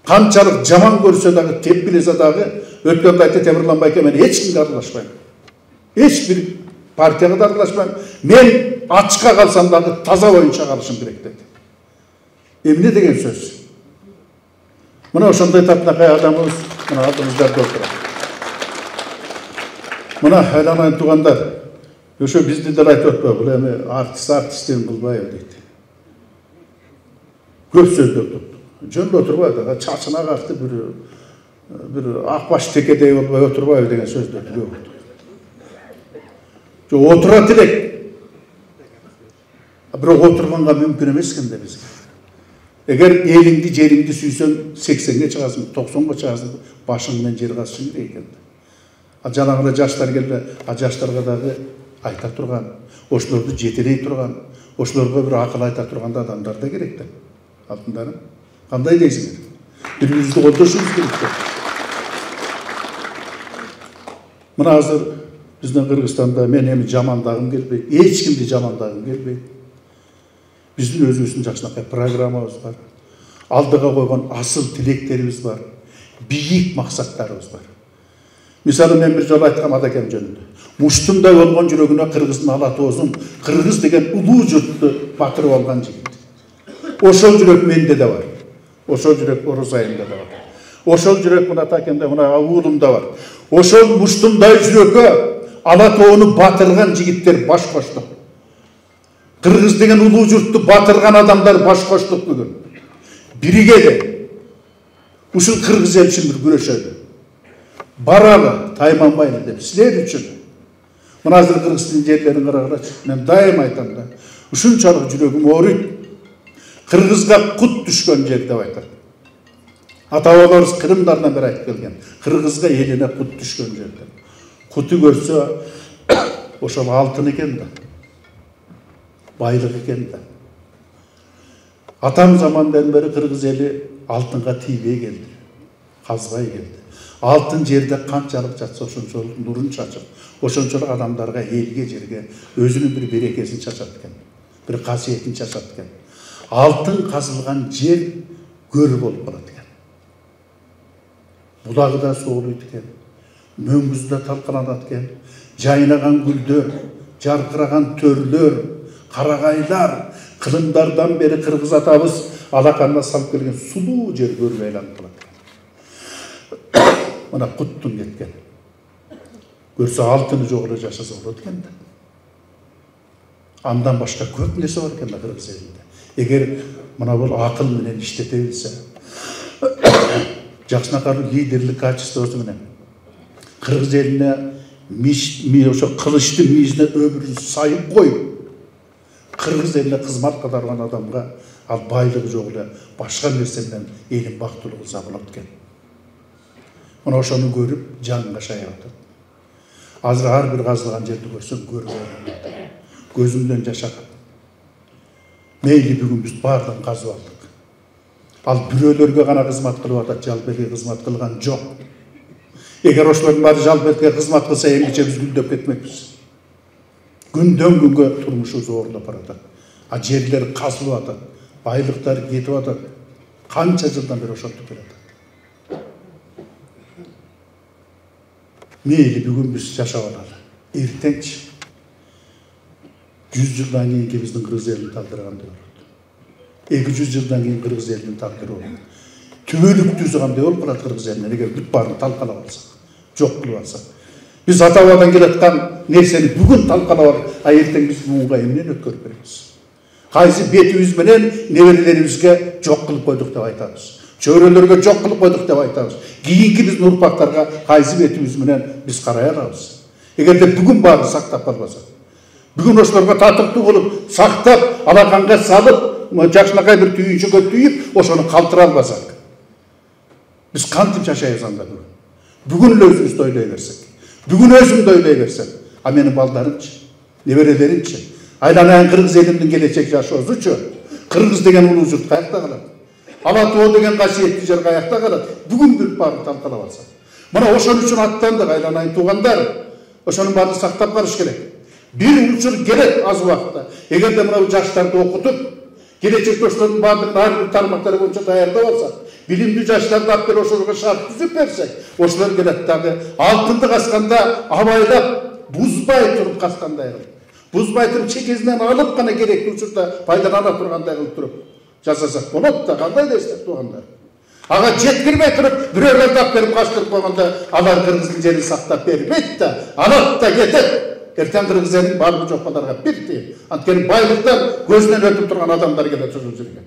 S5: Канчалык жаман көрсө дагы, тепкилесе дагы, өткөндө айтты Темирлан байке, мен эч кимге аралашпайм. Эч бир партияга да аралашпайм. Мен ачка калсам дагы таза боюнча калышым керек деди. Эмне деген сөз? Мына ошондой татынакай адамыбыз мына алдыңыздарда отурат. Мына айланайын туугандар, ошо бизди деле айтып атпайбы, бул эми артисттерин кылбайбы дейт. Көп сөздөр топту. Жөн отурбайбы, чачына карты бир акбаш текедей болбой отурбайбы деген сөздөр көп. Жок, отурат элек. Бирок отурганга мүмкүн эмес экен да бизге. Эгер элиңди, жериңди сүйсөң, 80-ге чыгасың, 90-га чыгасың, башың менен жер казышың керек экен. Жанагыда жаштар келди, жаштарга дагы айта турган, ошолорду жетелей турган, ошолорго бир акыл айта турган адамдар да керек да. Алтындарым, кандай дейсиңер? Бири-бирибизди колдошубуз керек. Мына азыр биздин Кыргызстанда мен эми жамандагым келбейт, эч кимди жамандагым келбейт. Биздин өзүбүздүн жакшынакай программабыз бар. Алдыга койгон асыл тилектерибиз бар. Бийик максаттарыбыз бар. Мисалы мен бир жолу айткам Адакем жөнүндө. Муштумдай болгон жүрөгүнө кыргыздын ала тоозун, кыргыз деген улуу журтту батырып алган жигит. Ошол жүрөк менде да бар. Ошол жүрөк Орозайымда да бар. Ошол жүрөк мына Атакемде, мына уулумда бар. Ошол муштумдай жүрөккө ала тоону батырган жигиттер баш кошту. Кыргыз деген улуу журтту батырган адамдар баш коштук бүгүн. Биригели. Ушул кыргыз эл үчүн бир күрөшөлү. Баралы, тайманбайлы деп силер үчүн. Мына азыр Кыргыздын жерлерин карагылачы. Мен дайым айтам да. Ушунчалык жүрөгүм ооруйт. Кыргызга кут түшкөн жер деп айтат. Ата-бабаларыбыз Кырымдардан бери айтып келген. Кыргызга элине кут түшкөн жер деп. Куту көрсө ошол алтын экен да. Байлык экен да. Атам замандан бери кыргыз эли алтынга тийбей келди. Казбай келди. Алтын жерде канчалык жатса ошончолук нурун чачып, ошончолук адамдарга, элге, жерге өзүнүн бир берекесин чачат экен. Бир касиетин чачат экен. Алтын казылган жер көр болуп калат экен. Булагы да соолуйт экен. Мөңгүзү да талкаланат экен. Жайнаган гүлдөр, жаркыраган төрлөр, карагайлар, кылымдардан бери кыргыз атабыз алаканына салып келген сулуу жер көрүп айланып калат. Мына куттун кеткен. Көрсө алтыны жок эле жашаса болот экен да. Андан башка көп нерсе бар экен да кыргыз элинде. Эгер мына бул акыл менен иштете билсе, жакшынакай лидерлик качествосу менен кыргыз элине ошо кылычты мийизине өмүрүн сайып коюп, кыргыз элине кызмат кылдырган адамга ал байлығы жоқ эле башка нерсе менен элин бактылуу кылса болот экен. Мына ошону көрүп жанга шаягып атат. Азыр ар бир казылган жерди көрсөң көрбөйм. Көзүмдөн жаш акат. Мейли бүгүн биз баардыгын казып алдык. Ал бирөөлөргө гана кызмат кылып атат, жалпыга кызмат кылган жок. Эгер ошолордун баары жалпыга кызмат кылса, эмгиче биз гүлдөп кетмекпиз. Күндөн күнгө турмушубуз оорлоп баратат. А жерлер казылып атат, байлыктар кетип атат. Канча жылдан бери ошентип келатат. Мейли бүгүн биз жашап алалы. Эртеңчи 100 жылдан кийинки биздин кыргыз элинин тагдыры кандай болот? 200 жылдан кийин кыргыз элинин тагдыры болот. Түбөлүктүүсү кандай болуп калат кыргыз элинин эгер бүт баарын талкалап алсак, жок кылып алсак. Biz ата-бабадан келаткан нерсени бүгүн талкалап алып, эртең биз муунга эмнени өткөрүп беребиз? Кайсы бетибиз менен неберелерибизге жок кылып койдук деп айтабыз. Чөйрөлөргө жок кылып койдук деп айтабыз. Кийинки биздин урпактарга кайсы бетибиз менен биз карай алабыз? Эгерде бүгүн баарын сактап калбасак, бүгүн ошолорго татыктуу болуп, сактап, алаканга салып, жакшынакай бир түйүнчүккө түйүп, ошону калтыра албасак, биз кантип жашайбыз анда бүгүн? Бүгүн эле өзүбүздү ойлой берсек, бүгүн өзүмдү ойлой берсем, а менин балдарымчы, неберелеримчи, айланайын кыргыз элимдин келечек жашоосучу, кыргыз деген улуу журт каякта калат? Ала Тоо деген касиеттүү жер каякта калат? Бүгүн бүт баарын талкалап алсак. Мына ошон үчүн аттандык, айланайын туугандар. Ошонун баарын сактап калыш керек. Бир учур керек аз убакытта. Эгерде мына жаштарды окутуп, келечекте ошолордун баардыгын ар бир тармактары боюнча даярдап алсак, билимдүү жаштарды алып келип ошолорго шарт түзүп берсек, ошолор келет дагы алтынды касканда абайлап, бузбай туруп каскандай кылып. Бузбай туруп чекесинен алып гана керектүү учурда пайдалана тургандай кылып туруп жасасак болот да, кандай дейсиздер туугандар? Ага жеткирбей туруп, бирөөлөрдү алып берип каштырып койгондо, алар кыргыздын жерин сактап бербейт да, алат да кетет. Эртең кыргыз элин баардык жоккаларга бирти. Анткени байлыктан көзүнөн өтүп турган адамдар келет ошол жерге.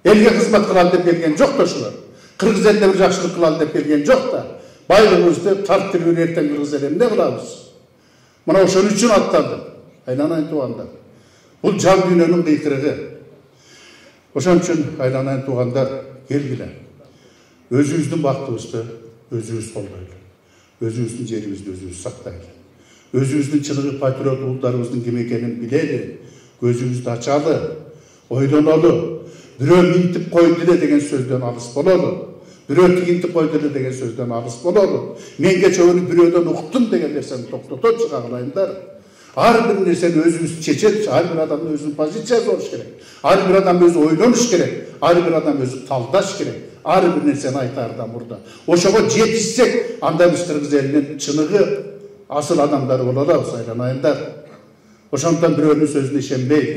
S5: Элге кызмат кылалы деп келген жок да ошолор. Кыргыз элине бир жакшылык кылалы деп келген жок да. Байлыгыбызды тартып эртең кыргыз элине эмне кылабыз? Мына ошон үчүн аттандык. Айланайын туугандар. Бул жан дүйнөнүн кыйкырыгы. Ошон үчүн айланайын туугандар, келгиле. Өзүбүздүн бактыбызды өзүбүз колдойлу. Өзүбүздүн жерибизди өзүбүз сактайлы. Өзүбүздүн чыныгы патриот уулдарыбыздын ким экенин билели, көзүбүздү ачалы, ойлонолу. Бирөө минтип койду эле деген сөздөн алыс бололу. Бирөө тигинтип койду эле деген сөздөн алыс бололу. Мен кечөөнү бирөөдөн уктум деген нерсени токтото чыга кылайындар. Ар бир нерсени өзүбүз чечет, ар бир адамдын өзүнүн позициясы болуш керек. Ар бир адам өзү ойлонуш керек, ар бир адам өзү талдаш керек. Ар бир нерсени айтаардан мурда. Ошого жетишсек, анда биз кыргыз элинин чыныгы асыл адамдары боло алабыз, айланайындар. Ошондон бирөөнүн сөзүнө ишенбейли,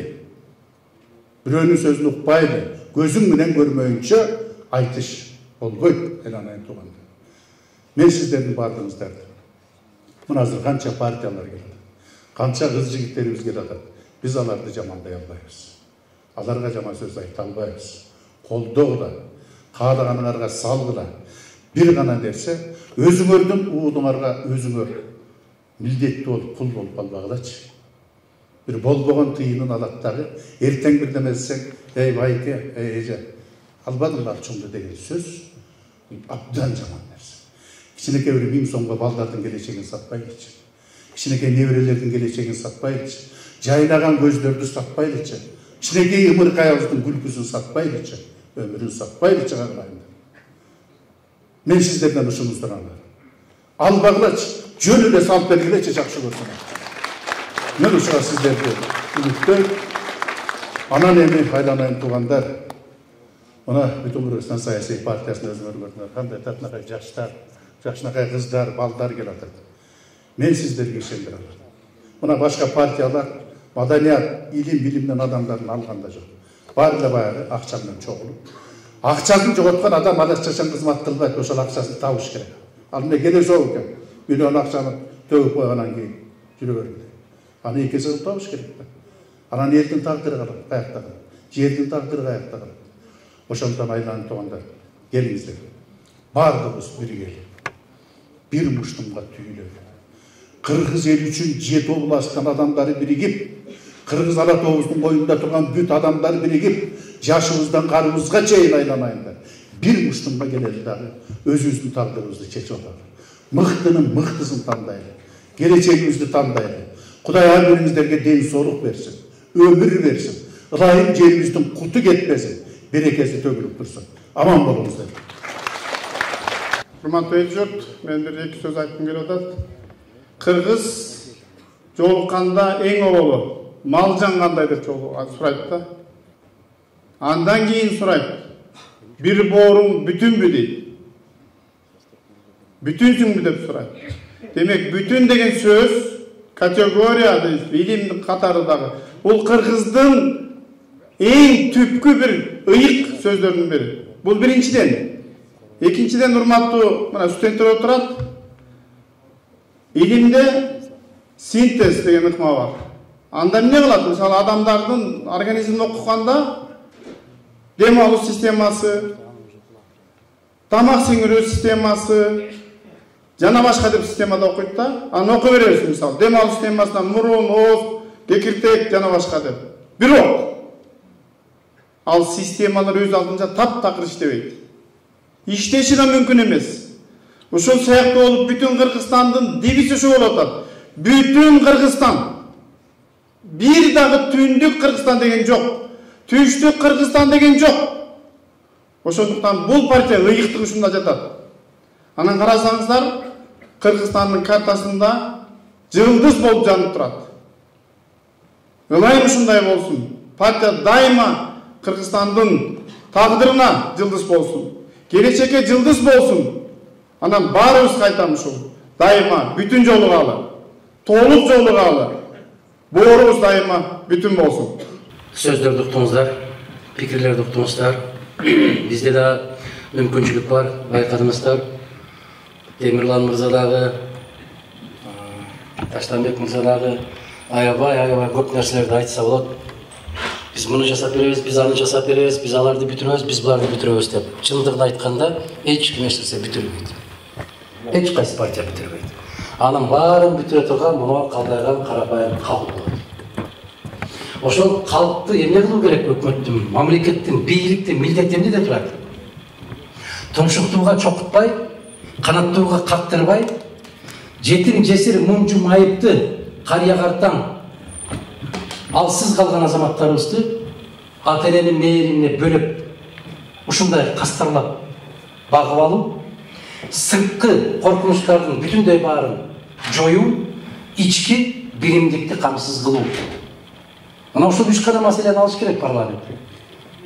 S5: бирөөнүн сөзүн укпайлы, көзүң менен көрмөйүнчө айтыш болбойт, айланайын туугандар. Мен сиздердин баардыгыңыздарды, мына азыр канча партиялар келет, канча кыз жигиттерибиз келет, биз аларды жамандай албайбыз. Аларга жаман сөз айта албайбыз. Колдогула, каалаганыңарга салгыла. Бир гана нерсе, өзүңөрдүн уулуңарга өзүңөр милдеттүү болуп, кул болуп калбагылачы. Бир болбогон тыйынын алат дагы, эртең бирдеме десең, эй байке, эй эже, албадың алчуңду деген сөз абдан жаман нерсе. Кичинекей бир 1000 сомго балдардын келечегин сатпайлычы. Кичинекей неберелердин келечегин сатпайлычы. Жайнаган көздөрдү сатпайлычы. Кичинекей ымыркайыбыздын күлкүсүн сатпайлычы. Өмүрүн сатпайлычы кагылайындар. Мен сиздерден ушуну сурайм. Албагылачы. Жөн эле салып бергилечи, жакшы көрсөң. Мен ушуга сиздерди үмүттөйм. Анан эми айланайын туугандар, мына бүтүн Кыргызстан саясий партиясынын өзүңөр көрдүңөр, кандай татынакай жаштар, жакшынакай кыздар, балдар келип атат. Мен сиздерге ишендире алам. Мына башка партиялар маданият, илим, билимден адамдарын алганда жок. Баары эле баягы акча менен чогулуп. Акчасын жоготкон адам алачачан кызмат кылбайт, ошол акчасын табыш керек. Ал эмне келесоо экен? Миллион акчаны төгүп койгондан кийин жүрө берди. Аны экесин табыш керек. Анан элдин тагдыры каякта калат? Жердин тагдыры каякта калат? Ошондон айланып тургандар, келиңиздер. Бардыгыбыз биригели. Бир муштумга түйүлөлү. Кыргыз эл үчүн жет областын адамдары биригип, Кыргыз ала тобуздун коюнда турган бүт адамдар биригип, жашыбыздан карыбызга чейин айланайындар. Бир муштумга келели дагы өзүбүздүн тагдырыбызды чечип алалы. Мыктынын мыктысын тандайлы. Келечегибизди тандайлы. Кудай ар бириңиздерге ден соолук берсин, өмүр берсин. Ылайым жерибиздин куту кетпесин, берекеси төгүлүп турсун. Аман болуңуздар.
S3: Урматтуу эл журт, мен бир эки сөз айткым келип атат. Кыргыз жолукканда эң оболу мал жангандай деп сурайт да. Андан кийин сурайт. Бир бооруң бүтүнбү дейт. Бүтүнсүңбү деп сурайт. Демек, бүтүн деген сөз категория илимдин катарындагы. Бул кыргыздын эң түпкү бир ыйык сөздөрдүн бири. Бул биринчиден. Экинчиден, урматтуу мына студенттер отурат. Илимде синтез деген ыкма бар. Анда эмне кылат? Мисалы, адамдардын организмин окуганда дем алуу системасы, тамак сиңирүү системасы, жана башка деп системада окуйт да. Аны окуй беребиз, мисалы, дем алуу системасынан мурун, ооз, кекиртек жана башка деп. Бирок ал системалар өз алдынча таптакыр иштебейт. Иштеши да мүмкүн эмес. Ушул сыяктуу болуп бүтүн Кыргызстандын дебиси ошо болуп атат. Бүтүн Кыргызстан. Бир дагы түндүк Кыргызстан деген жок. Түштүк Кыргызстан деген жок. Ошондуктан бул партия ыйыктык ушунда жатат. Анан карасаңыздар, Кыргызстандын картасында жылдыз болуп жанып турат. Ылайым ушундай болсун. Партия дайыма Кыргызстандын тагдырына жылдыз болсун. Келечекке жылдыз болсун. Анан баарыбыз кайтам ушул. Дайыма бүтүн жолугалы, толук жолугалы. Боорубуз дайыма бүтүн болсун.
S1: Сөздөрдү уктуңуздар, пикирлерди уктуңуздар. Бизде да мүмкүнчүлүк бар, байкадыңыздар. Темирлан мырза дагы, Таштанбек мырза дагы аябай көп нерселерди айтса болот. Биз муну жасап беребиз, биз аны жасап беребиз, биз аларды бүтүрөбүз, биз буларды бүтүрөбүз деп. Чындыгын айтканда, эч ким эч нерсе бүтүрбөйт. Эч кайсы партия бүтүрбөйт. Анын баарын бүтүрө турган муну калдайган карапайым калк болот. Ошол калкты эмне кылуу керек өкмөттүн, мамлекеттин, бийликтин милдети эмнеде турат? Тумшуктууга чокутпай, канаттууга кактырбай, жетим жесир мунчу майыпты карыя картаң алсыз калган азаматтарыбызды ата эненин мээрине бөлөп, ушундай кастарлап багып алуу, сырткы коркунучтардын бүтүндөй баарын жоюу, ички биримдикти камсыз кылуу. Мына ушул 3 гана маселени алыш керек парламент.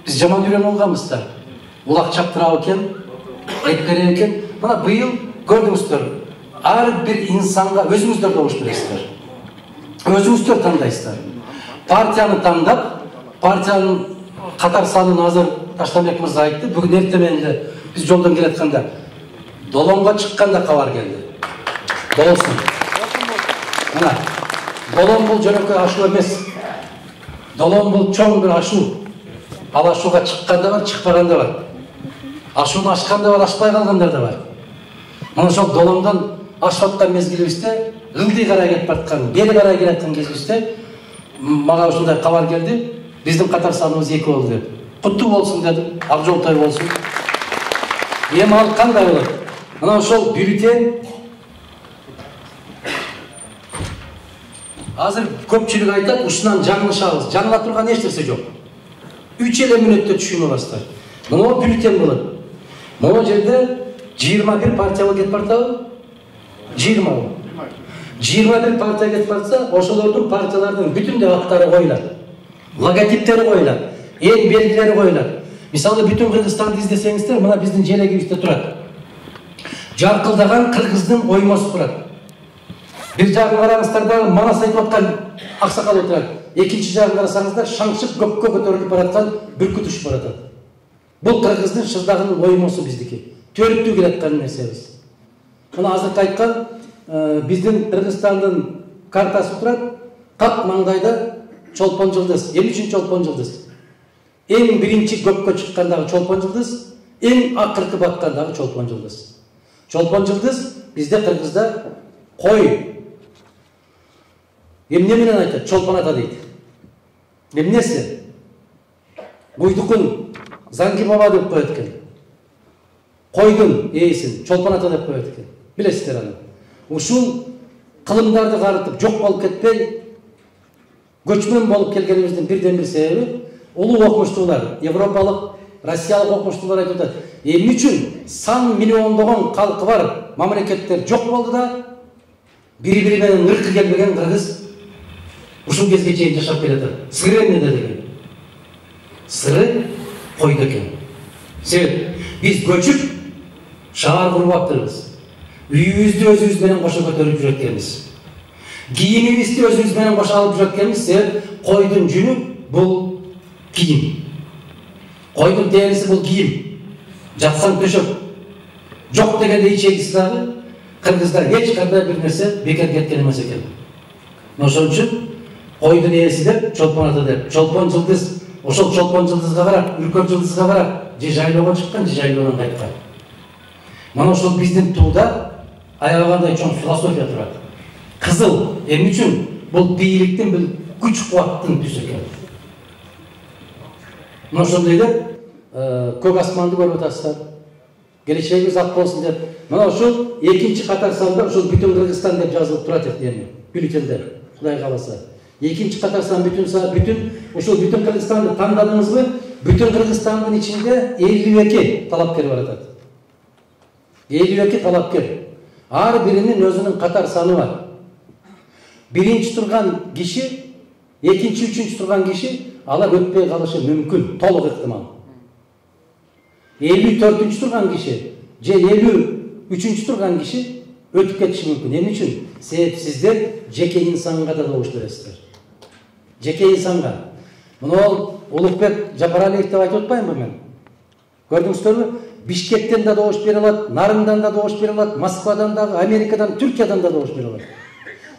S1: Биз жаман үйрөнүп алганбыз да. Улак чаптырабы экен, эткере экен. Мына быйыл көрдүңүздөр, ар бир инсанга өзүңүздөр добуш бересиздер. Өзүңүздөр тандайсыздар. Партияны тандап, партиянын катар санын азыр Таштанбек мырза айтты. Бүгүн эртеменде биз жолдон келатканда Долонго чыкканда кабар келди. Болсун. Мына Долон бул жөнөкөй ашуу эмес. Долон бул чоң бир ашуу. Ал ашууга чыкканда бар, чыкпаганда бар. Ашууну ашканда бар, ашпай калгандар да бар. Мына ошол Долондон ашып аткан мезгилибизде, ылдый карай кетип аткан, бери карай келаткан кезибизде мага ушундай кабар келди. Биздин катар саныбыз 2 болду деп. Куттуу болсун дедим, ак жолтой болсун. Эми ал кандай болот? Мына ошол бюллетень азыр көпчүлүк айтат, ушунан жаңылышабыз. Жаңыла турган эч нерсе жок. 3 эле мүнөттө түшүнүп аласыздар. Мына бюллетень болот. Мына жерде 21 партия кетип бартабы? 21 партия кетип барса, ошолордун партиялардын бүтүндөй аттары коюлат. Логотиптери коюлат, эл белгилери коюлат. Мисалы бүтүн Кыргызстанды издесеңиздер, мына биздин желегибизде турат. Жаркылдаган кыргыздын оймосу турат. Бир жагын караңыздар да манас айтып аткан аксакал отурат. Экинчи жагын карасаңыздар шаңшып көккө көтөрүлүп бараткан бүркүт учуп баратат. Бул кыргыздын шырдагынын оймосу биздики. Төрүктүү келаткан нерсебиз. Мына азыркы айткан биздин Кыргызстандын картасы турат. Так маңдайда чолпон жылдыз, эмне үчүн чолпон жылдыз? Эң биринчи көккө чыккандагы чолпон жылдыз, эң акыркы баткандагы чолпон жылдыз. Чолпон жылдыз бизде Кыргызда кой. Эмне менен айтат? Чолпон ата дейт. Эмнеси? Куйдукун Занги баба деп коет экен. Койдун ээсин Чолпон ата деп коет экен. Билесиздер аны. Ушул кылымдарды карытып жок болуп кетпей, көчмөн болуп келгенибиздин бирден бир себеби улуу окумуштуулар, европалык, россиялык окумуштуулар айтып атат. Эмне үчүн сан миллиондогон калкы бар мамлекеттер жок болду да бири-бири менен ыркы келбеген кыргыз ушул кезге чейин жашап келатат. Сыры эмнеде деген? Сыры койду экен. Себеп биз көчүп шаар куруп аптырбыз. Үйүбүздү өзүбүз менен кошо көтөрүп жүрөт экенбиз. Кийимибизди өзүбүз менен кошо алып жүрөт экенбиз. Себеп койдун жүнү бул кийим. Койдун териси бул кийим. Жатсаң төшөк. Жок дегенде ичегиси дагы кыргыздар эч кандай бир нерсе бекер кеткен эмес экен. Ошон үчүн койдун ээси деп Чолпон ата деп. Чолпон жылдыз, ошол Чолпон жылдызга карап, Үркөк жылдызга карап, же жайлоого чыккан, же жайлоодон кайткан. Мана ошол биздин тууда аябагандай чоң философия турат. Кызыл эмне үчүн? Бул бийликтин, бул күч кубаттын түсү экен. Мына ошондой деп көк асманды көрүп атасыздар. Келечегибиз ак болсун деп. Мына ушул экинчи катар санда ушул бүтүн Кыргызстан деп жазылып турат эми бюллетендер. Кудай кааласа. Экинчи катар сан бүтүн ушул бүтүн Кыргызстанды тандадыңызбы? Бүтүн Кыргызстандын ичинде 52 талапкер бар атат. 52 талапкер. Ар биринин өзүнүн катар саны бар. Биринчи турган киши, экинчи, үчүнчү турган киши алар өтпөй калышы мүмкүн, толук ыктымал. 54-түнчү турган киши же 53-түнчү турган киши өтүп кетиши мүмкүн. Эмне үчүн? Себеп сиздер жеке инсанга да добуш бересиздер. Жеке инсанга. Мына Улукбек Жапаралиев деп айтып атпаймынбы мен? Көрдүңүздөрбү? Бишкектен да добуш бере алат, Нарындан да добуш бере алат, Москвадан да, Америкадан, Түркиядан да добуш бере алат.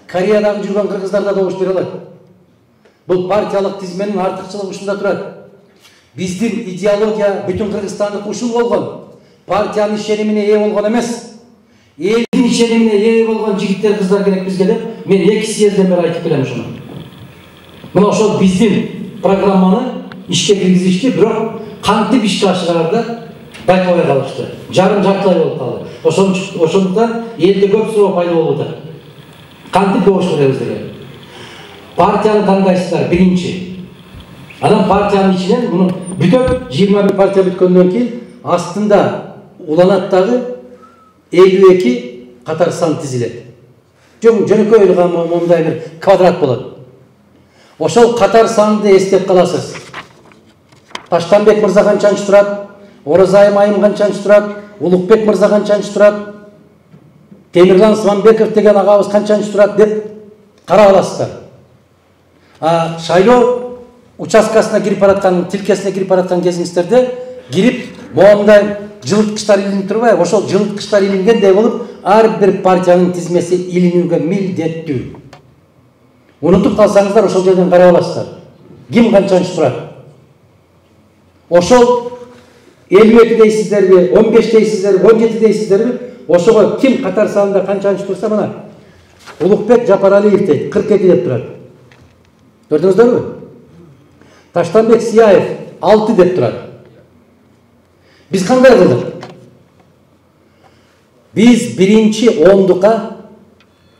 S1: Кореядагы жүргөн кыргыздар да добуш бере алат. Бул партиялык тизменин артыкчылыгы ушунда турат. Биздин идеология бүтүн Кыргызстандык ушул болгон. Партиянын ишенимине ээ болгон эмес. Элдин ишенимине ээ болгон жигиттер, кыздар керек бизге деп мен 2 съезден бери айтып келем ушуну. Мына ошол биздин программаны ишке киргизишти, бирок кантип ишке ашырарды байкабай калышты. Жартылай болуп калды. Ошондуктан элде көп суроо пайда болуп атат. Кантип добуш беребиз деген. Партияны тандайсыздар биринчи. Анан партиянын ичинен муну бүтөп 21 партия бүткөндөн кийин астында уланат дагы 52 катар сан тизилет. Жөнөкөй эле мондай бир квадрат болот. Ошол катар санды эстеп каласыз. Таштанбек мырза канчанчы турат? Оразайым айым канчанчы турат? Улукбек мырза канчанчы турат? Темирлан Сыманбеков деген агабыз канчанчы турат деп карап аласыздар. Шайлоо участкасына кирип бараткан, тилкесине кирип бараткан кезиңиздерде кирип моундай жылыткычтар илинип турбайбы? Ошол жылыткычтар илингендей болуп, ар бир партиянын тизмеси илинүүгө милдеттүү. Унутуп калсаңыздар ошол жерден карап аласыздар. Ким канчанчы турат? Ошол 52 дейсиздерби, 15 дейсиздерби, 17 дейсиздерби? Ошого ким катар санында канчанчы турса мына Улукбек Жапаралиев дейт, 42 деп турат. Көрдүңүздөрбү? Таштанбек Сияев 6 деп турат. Биз кандай кылдык? Биз биринчи ондукка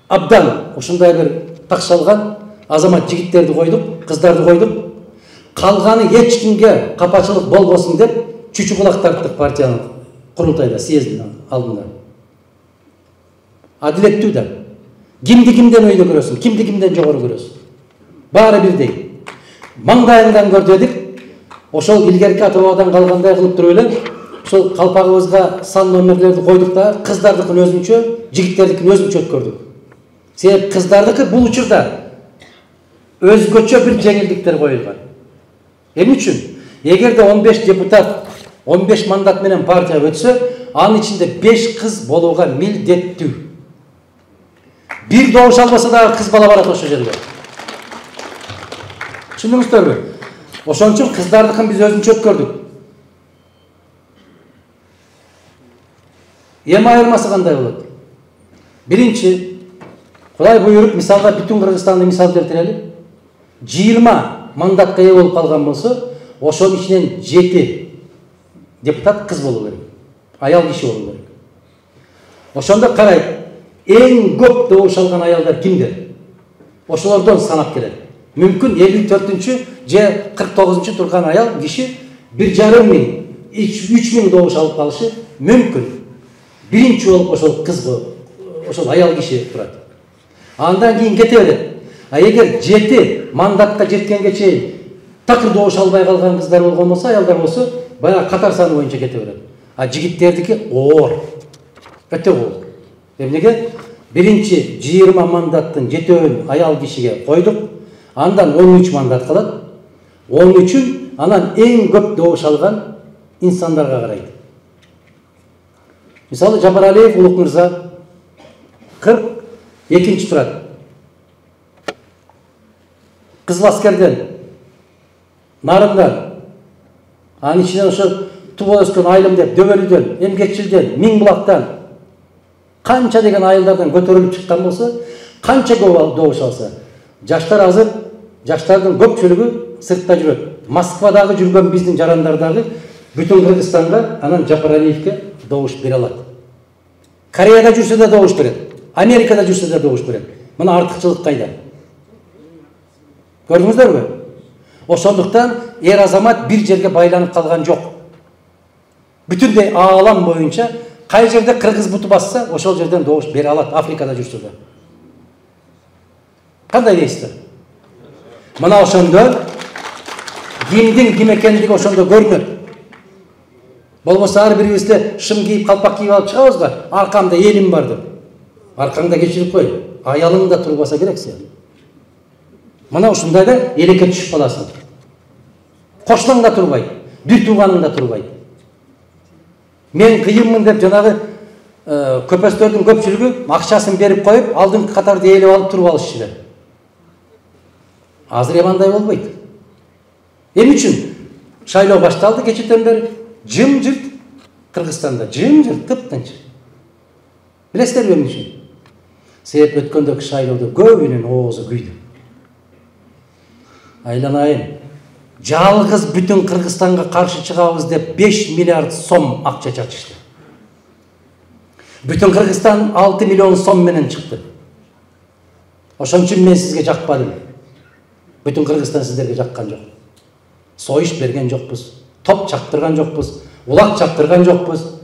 S1: абдан ушундай бир такшалган азамат жигиттерди койдук, кыздарды койдук. Калганы эч кимге капачылык болбосун деп чүчү кулак тарттык партиянын курултайда, съездин алдында. Адилеттүү да. Кимди кимден өйдө көрөсүң, кимди кимден жогору көрөсүң. Баары бирдей. Маңдайыңдан көр дедик. Ошол илгерки ата бабадан калгандай кылып туруп эле ошол калпагыбызга сан номерлерди койдук да, кыздардыкын өзүнчө, жигиттердикин өзүнчө өткөрдүк. Себеп кыздардыкы бул учурда өзгөчө бир жеңилдиктер коюлган. Эмне үчүн? Эгерде 15 депутат, 15 мандат менен партия өтсө, анын ичинде 5 кыз болууга милдеттүү. Бир добуш албаса дагы кыз бала барат ошол жерге. Түшүндүңүздөрбү? Ошон үчүн кыздардыкын биз өзүнчө өткөрдүк. Эми айырмасы кандай болот? Биринчи, Кудай буйруп, мисалга бүтүн Кыргызстанды мисал келтирели. 20 мандатка ээ болуп калган болсо, ошонун ичинен 7 депутат кыз болуу керек, аял киши болуу керек. Ошондо карайт, эң көп добуш алган аялдар кимдер? Ошолордон санап келет. Мүмкүн 54-чү же 49-чу турган аял киши 1,5 миң, 3 миң добуш алып калышы мүмкүн. Биринчи болуп ошол кыз, ошол аял киши турат. Андан кийин кете берет. А эгер 7 мандатка жеткенге чейин такыр добуш албай калган кыздар болгон болсо, аялдар болсо, баягы катар саны боюнча кете берет. А жигиттердики оор. Өтө оор. Эмнеге? Биринчи 20 мандаттын 7-өн аял кишиге койдук. Андан 13 мандат калат. 13-ün анан эң көп добуш алган инсандарга карайт. Мисалы Жапаралиев Улук мырза 42-нчи турат. Кызыл аскерден, Нарындан, анын ичинен ошо Тубал өскөн айылым деп Дөбөлүдөн, Эмгекчилден, Миңбулактан канча деген айылдардан көтөрүлүп чыккан болсо, канча көп добуш алса, жаштар азыр, жаштардын көпчүлүгү сыртта жүрөт. Москвадагы жүргөн биздин жарандар дагы бүтүн Кыргызстанга анан Жапаралиевке добуш бере алат. Кореяда жүрсө да добуш берет, Америкада жүрсө да добуш берет. Мына артыкчылык кайда? Көрдүңүздөрбү? Ошондуктан эр азамат бир жерге байланып калган жок. Бүтүндөй аалам боюнча кай жерде кыргыз буту басса, ошол жерден добуш бере алат, Африкада жүрсө да. Кандай дейсиздер? Мына ошондо кимдин ким экендиги ошондо көрүнөт. Болбосо ар бирибизде шым кийип, калпак кийип алып чыгабызбы? Аркамда элим бар деп. Аркаңда кечирип кой. Аялың да турбаса керек сен. Мына ушундайда элекке түшүп каласың. Кошунаң да турбайт, бир тууганың да турбайт. Мен кыйынмын деп жанагы көпөстөрдүн көпчүлүгү акчасын берип коюп, алдыңкы катарды ээлеп алып туруп алышчылар. Азыр эми андай болбойт. Эмне үчүн? Шайлоо башталды кечээден бери. Жым-жырт Кыргызстанда, жым-жырт, тып-тынч. Билесиздерби эмне үчүн? Себеп өткөндөгү шайлоодо көбүнүн оозу күйдү. Айланайын, жалгыз бүтүн Кыргызстанга каршы чыгабыз деп 5 миллиард сом акча чачышты. Бүтүн Кыргызстан 6 миллион сом менен чыкты. Ошон үчүн мен сизге жакпадым. Бүтүн Кыргызстан сиздерге жаккан жок. Союш берген жокпуз, топ чаптырган жокпуз, улак чаптырган жокпуз.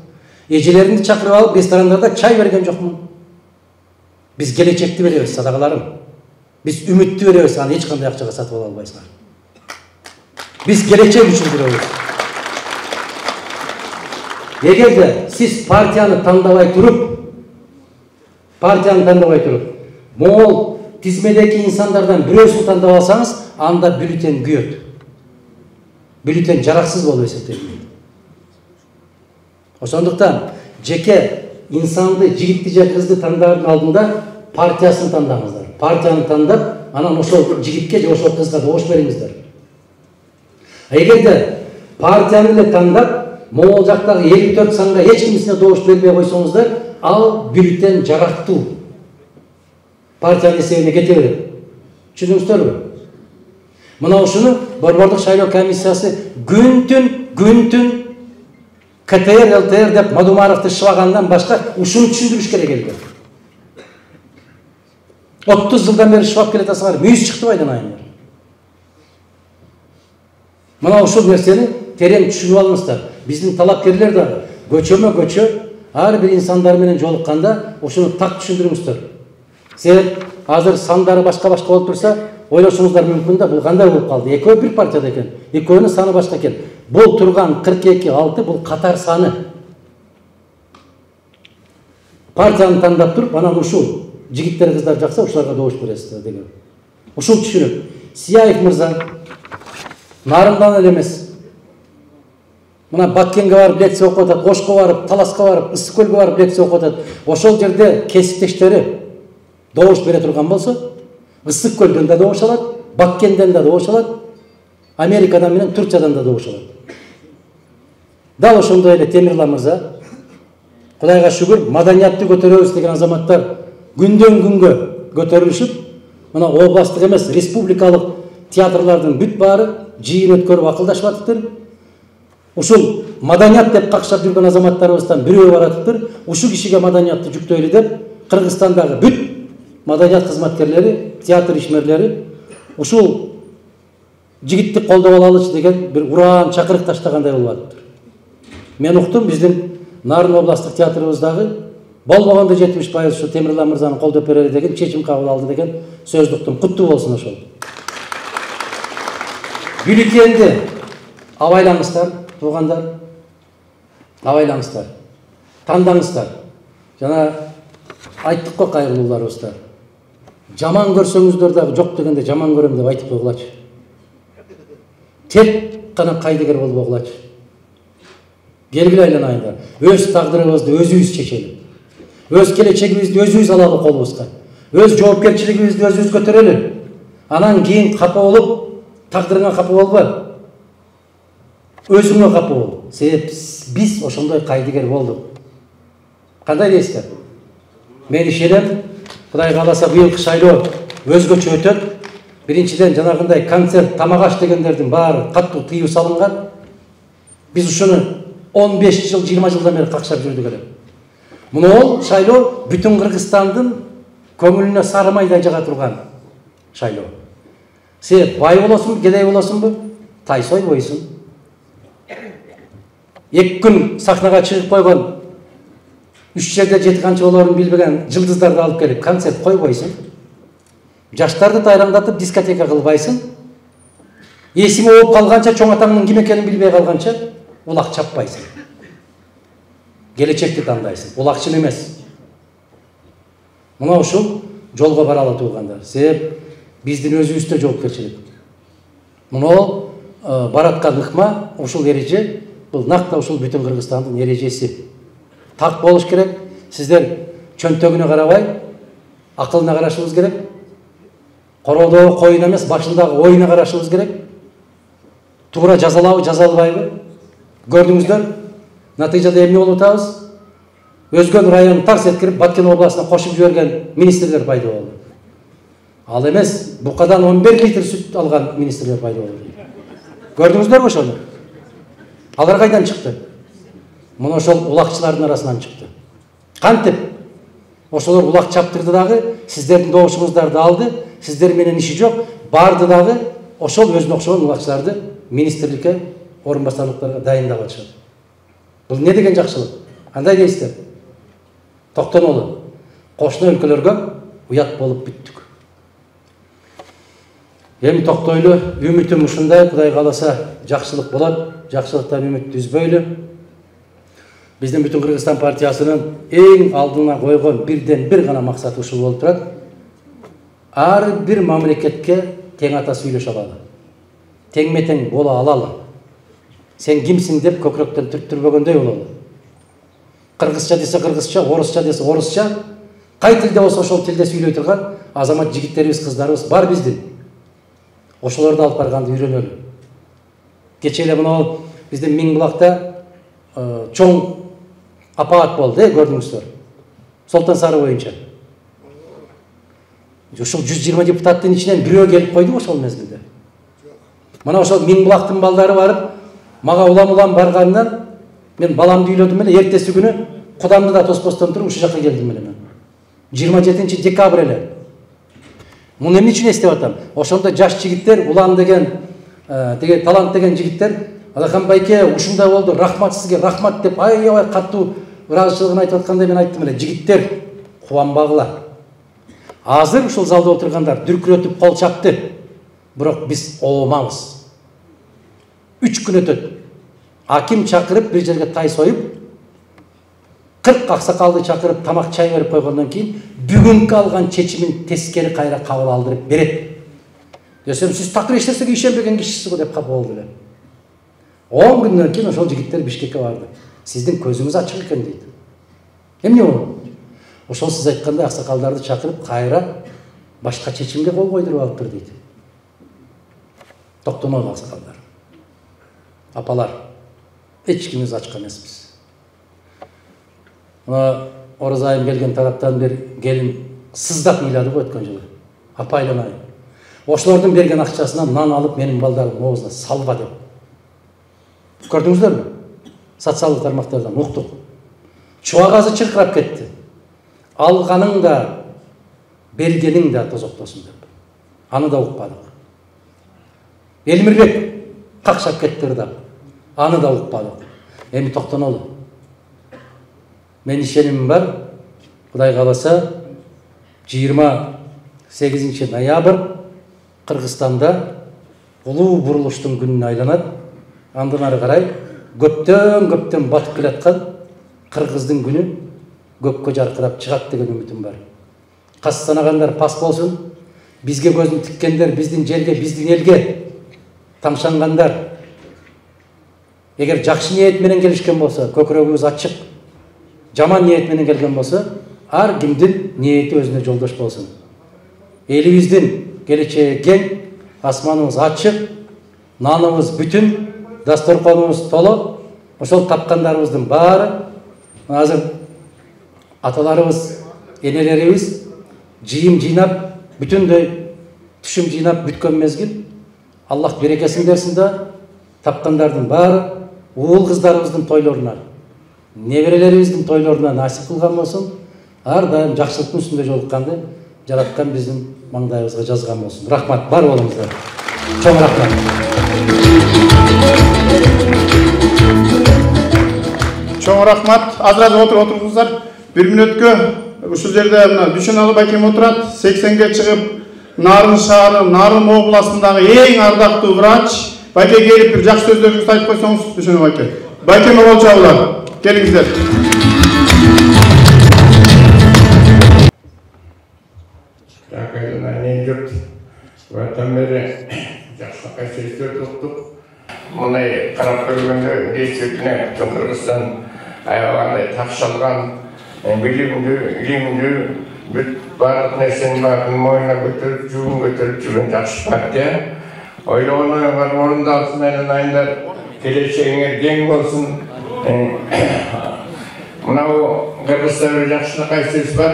S1: Эжелеринди чакырып алып ресторандарда чай берген жокмун. Биз келечекти беребиз, садагаларым. Биз үмүттү беребиз, аны эч кандай акчага сатып ала албайсыңар. Биз келечек үчүн беребиз. Эгерде сиз партияны тандабай туруп, могул тизмедеги инсандардан бирөөсүн тандап алсаңыз, анда бюллетень күйөт. Бюллетень жараксыз болуп эсептелет. Ошондуктан жеке инсанды, жигитти же кызды тандардын алдында партиясын тандаңыздар. Партияны тандап, анан ошол жигитке же ошол кызга добуш бериңиздер. Эгерде партияны эле тандап, могул жактагы 54 санга эч кимисине добуш бербей койсоңуздар, ал бюллетень жарактуу. Партиянын эсебине кете берет. Түшүндүңүздөрбү? Мына ушуну Борбордук шайлоо комиссиясы күн-түн КТР, ЛТР деп Мадумаровду шыбагандан башка ушуну түшүндүрүш керек эле. 30 жылдан бери шыбап келатасыңар, мүйүз чыкты байдан айыңдар. Мына ушул нерсени терең түшүнүп алыңыздар. Биздин талапкерлер да көчөмө-көчө ар бир инсандар менен жолукканда ушуну так түшүндүрүңүздөр. Себеп азыр сандары башка-башка болуп турса, ойлошуңуздар мүмкүн да, бул кандай болуп калды? Экөө бир партияда экен, экөөнүн саны башка экен. Бул турган 42-6 бул катар саны. Партияны тандап туруп, анан ушул жигиттер кыздар жакса, ушуларга добуш бересиздер деген. Ушул түшүнүк. Сияев мырза Нарындан эле эмес. Мына Баткенге барып лекция окуп атат, Ошко барып, Таласка барып, Ысык көлгө барып лекция окуп атат. Ошол жерде кесиптештери добуш бере турган болсо, Ысык көлдөн да добуш алат, Баткенден да добуш алат, Америкадан менен Турциядан да добуш алат. Дал ошондой эле Темирлан мырза, Кудайга шүгүр, маданиятты көтөрөбүз деген азаматтар күндөн күнгө көтөрүлүшүп, мына областтык эмес, республикалык театрлардын бүт баары жыйын өткөрүп акылдашып атыптыр. Ушул маданият деп какшап жүргөн азаматтарыбыздан бирөө баратыптыр. Ушул кишиге маданиятты жүктөйлү деп Кыргызстандагы бүт маданият кызматкерлери, театр ишмерлери ушул жигитти колдоп алалычы деген бир ураан чакырык таштагандай болуп атыптыр. Мен уктум, биздин Нарын областтык театрыбыздагы болбогондо 70% ушу Темирлан мырзаны колдоп берели деген чечим кабыл алды деген сөздү уктум. Куттуу болсун ошол. Бюллетенди абайлаңыздар, туугандар. Абайлаңыздар. Тандаңыздар. Жана айттык го кайрылууларыбыздар. Жаман көрсөңүздөр дагы жок дегенде жаман көрөм деп айтып койгулачы. Тек гана кайдыгер болбогулачы. Келгиле айланайындар. Өз тагдырыбызды өзүбүз чечели. Өз келечегибизди өзүбүз алалы колубузга. Өз жоопкерчилигибизди өзүбүз көтөрөлү. Анан кийин капа болуп, тагдырыңа капа болбо. Өзүңө капа бол. Себеп биз ошондой кайдыгер болдук. Кандай дейсиздер? Мен ишенем, Кудай кааласа быйылкы шайлоо өзгөчө өтөт. Биринчиден жанагындай концерт, тамак аш дегендердин баары каттуу тыюу салынган. Биз ушуну 15 жыл, 20 жылдан бери какшап жүрдүк эле. Муну шайлоо бүтүн Кыргызстандын көңүлүнө сары майдай жага турган шайлоо. Себеп бай болосуңбу, кедей болосуңбу, тайсой бойсуң. 2 күн сахнага чыгып койгон, 3 жерде жети канча болорун билбеген жылдыздарды алып келип концерт койбойсуң. Жаштарды тайраңдатып дискотека кылбайсың. Эсиң ооп калганча, чоң атаңдын ким экенин билбей калганча улак чаппайсың. Келечекти тандайсың, улакчын эмес. Мына ушул жолго баралы туугандар. Себеп биздин өзүбүздө жоопкерчилик. Муну бараткан ыкма ушул эреже, бул накта ушул бүтүн Кыргызстандын эрежеси. Так болуш керек. Сиздер чөнтөгүнө карабай, акылына карашыбыз керек. Короодогу коюн эмес, башындагы оюна карашыбыз керек. Туура жазалабы, жазалбайбы? Көрдүңүздөр? Натыйжада эмне болуп атабыз? Өзгөн районун тарс эткирип, Баткен областына кошуп жиберген министрлер пайда болду. Ал эмес, букадан 11 литр сүт алган министрлер пайда болду. Көрдүңүздөрбү ошону? Алар кайдан чыкты? Мына ошол улакчылардын арасынан чыкты. Кантип? Ошолор улак чаптырды дагы, сиздердин добушуңуздарды алды, сиздер менен иши жок, барды дагы ошол өзүнө окшогон улакчыларды министрликке, орун басарлыктарга дайындап атышат. Бул не деген жакшылык? Кандай дейсиздер? Токтонолу. Кошуна өлкөлөргө уят болуп бүттүк. Эми токтойлу, үмүтүм ушундай, Кудай кааласа жакшылык болот, жакшылыктан үмүттү үзбөйлү. Биздин бүтүн Кыргызстан партиясынын эң алдына койгон бирден бир гана максаты ушул болуп турат. Ар бир мамлекетке тең ата сүйлөшө алалы. Теңме-тең боло алалы. Сен кимсиң деп көкрөктөн түрттүрбөгөндөй бололу. Кыргызча десе кыргызча, орусча десе орусча, кай тилде болсо ошол тилде сүйлөй турган азамат жигиттерибиз, кыздарыбыз бар биздин. Ошолорду алып барганды үйрөнөлү. Кече эле мына биздин Миңбулакта чоң апаат болду, көрдүңүздөр. Солтан Сары боюнча. Ушул 120 депутаттын ичинен бирөө келип койду ошол мезгилде. Мына ошол Миңбулактын балдары барып, мага улам баргандан мен баламды үйлөдүм эле, эртеси күнү кудамды да тоспостон туруп ушул жака келдим эле мен. 27 декабрь эле. Муну эмне үчүн эстеп атам? Ошондо жаш жигиттер, улан деген талант деген жигиттер, Алахан байке ушундай болду, рахмат сизге, рахмат деп аябай каттуу ыраазычылыгын айтып атканда мен айттым эле, жигиттер кубанбагыла. Азыр ушул залда отургандар дүркүрөтүп кол чапты. Бирок биз оомабыз. 3 күн өтөт. Аким чакырып бир жерге тай союп, 40 аксакалды чакырып тамак чай берип койгондон кийин бүгүнкү алган чечимин тескери кайра кабыл алдырып берет. Десем, сиз такыр эч нерсеге ишенбеген кишисиз го деп капа болду эле. 10 күндөн кийин ошол жигиттер Бишкекке барды. Сиздин көзүңүз ачык экен дейт. Эмне болду? Ошол сиз айткандай аксакалдарды чакырып кайра башка чечимге кол койдуруп алыптыр дейт. Токтомогул аксакалдар. Апалар, эч кимибиз ачык эмеспиз. Мына Оразайым келген тараптан бир келин сыздап ыйлады го өткөн жылы. Апа айланайын. ошолордун берген акчасынан нан алып менин балдарымдын оозуна салба деп. Көрдүңүздөрбү? Социалдык тармактардан уктук. Чубак азы чыркырап кетти. Алганың да, бергениң да тозоктосун деп. Аны да укпадык. Элмирбек какшап кетти ырдап. Аны да укпадык. Эми токтонолу. Мен ишенимим бар. Кудай кааласа 28 ноябрь Кыргызстанда улуу бурулуштун күнүнө айланат. Андан ары карай көптөн батып келаткан Кыргыздын күнү көккө жаркырап чыгат деген үмүтүм бар. Кас санагандар пас болсун. Бизге көзүн тиккендер, биздин жерге, биздин элге тамшангандар. Эгер жакшы ниет менен келишкен болсо, көкүрөгүбүз ачык, жаман ниет менен келген болсо, ар кимдин ниети өзүнө жолдош болсун. Элибиздин келечеги кең, асманыбыз ачык, наныбыз бүтүн, дасторконубуз толо. Ошол тапкандарыбыздын баары азыр аталарыбыз, энелерибиз жыйым жыйнап, бүтүндөй түшүм жыйнап бүткөн мезгил. Аллах берекесин берсин да, тапкандардын баары уул кыздарыбыздын тойлоруна, неберелерибиздин тойлоруна насип кылган болсун. Ар дайым жакшылыктын үстүндө жолукканды жараткан биздин маңдайыбызга жазган болсун. Рахмат, бар болуңуздар. Чоң рахмат.
S3: Чоң рахмат. Азыр отургуздар. 1 мүнөткө ушул жерде мына Дүйшөналы Байкем отурат. 80ге чыгып Нарын шаары, Нарын областындагы эң ардактуу врач. Байке келип бир жакшы сөздөрүңүздү айтып койсоңуз, Дүйшөналы Байке. Байкем болчулар. Келиңиздер.
S6: Такайдан жұрт ватан бері жақсылыққа сөздер тоқтық. Мұнай қарап көргенде действительно Қырғызстан аяғандай тақшалған, білімді, бүт барлық нәрсенің барын мойнына көтеріп, жүгін көтеріп жүрген жақсы партия. Ойлаған ойынған орындалсын менен айындар, келешегіңер кең болсын. Мынау Қырғызстанда жақсылыққа сөз бар.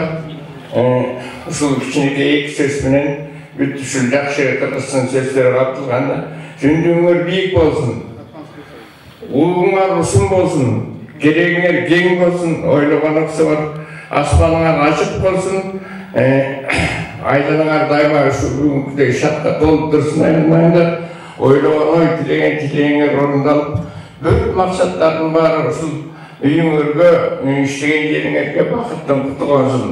S6: Ушул кичинекей эки сөз менен бүт ушул жакшы Кыргызстан сөздөрү каптылганда жүндүңөр бийик болсун, улуңар ушун болсун, керегиңер кең болсун, ойлогон оксор асманыңар ачык болсун, айланыңар дайыма ушул бүгүнкүдөй шатка толуп турсун. Айланыңар ойлогон ой тилегиңер орундалып, бүт максаттардын баары ушул үйүңөргө, иштеген жериңерге бакыттын кутту болсун.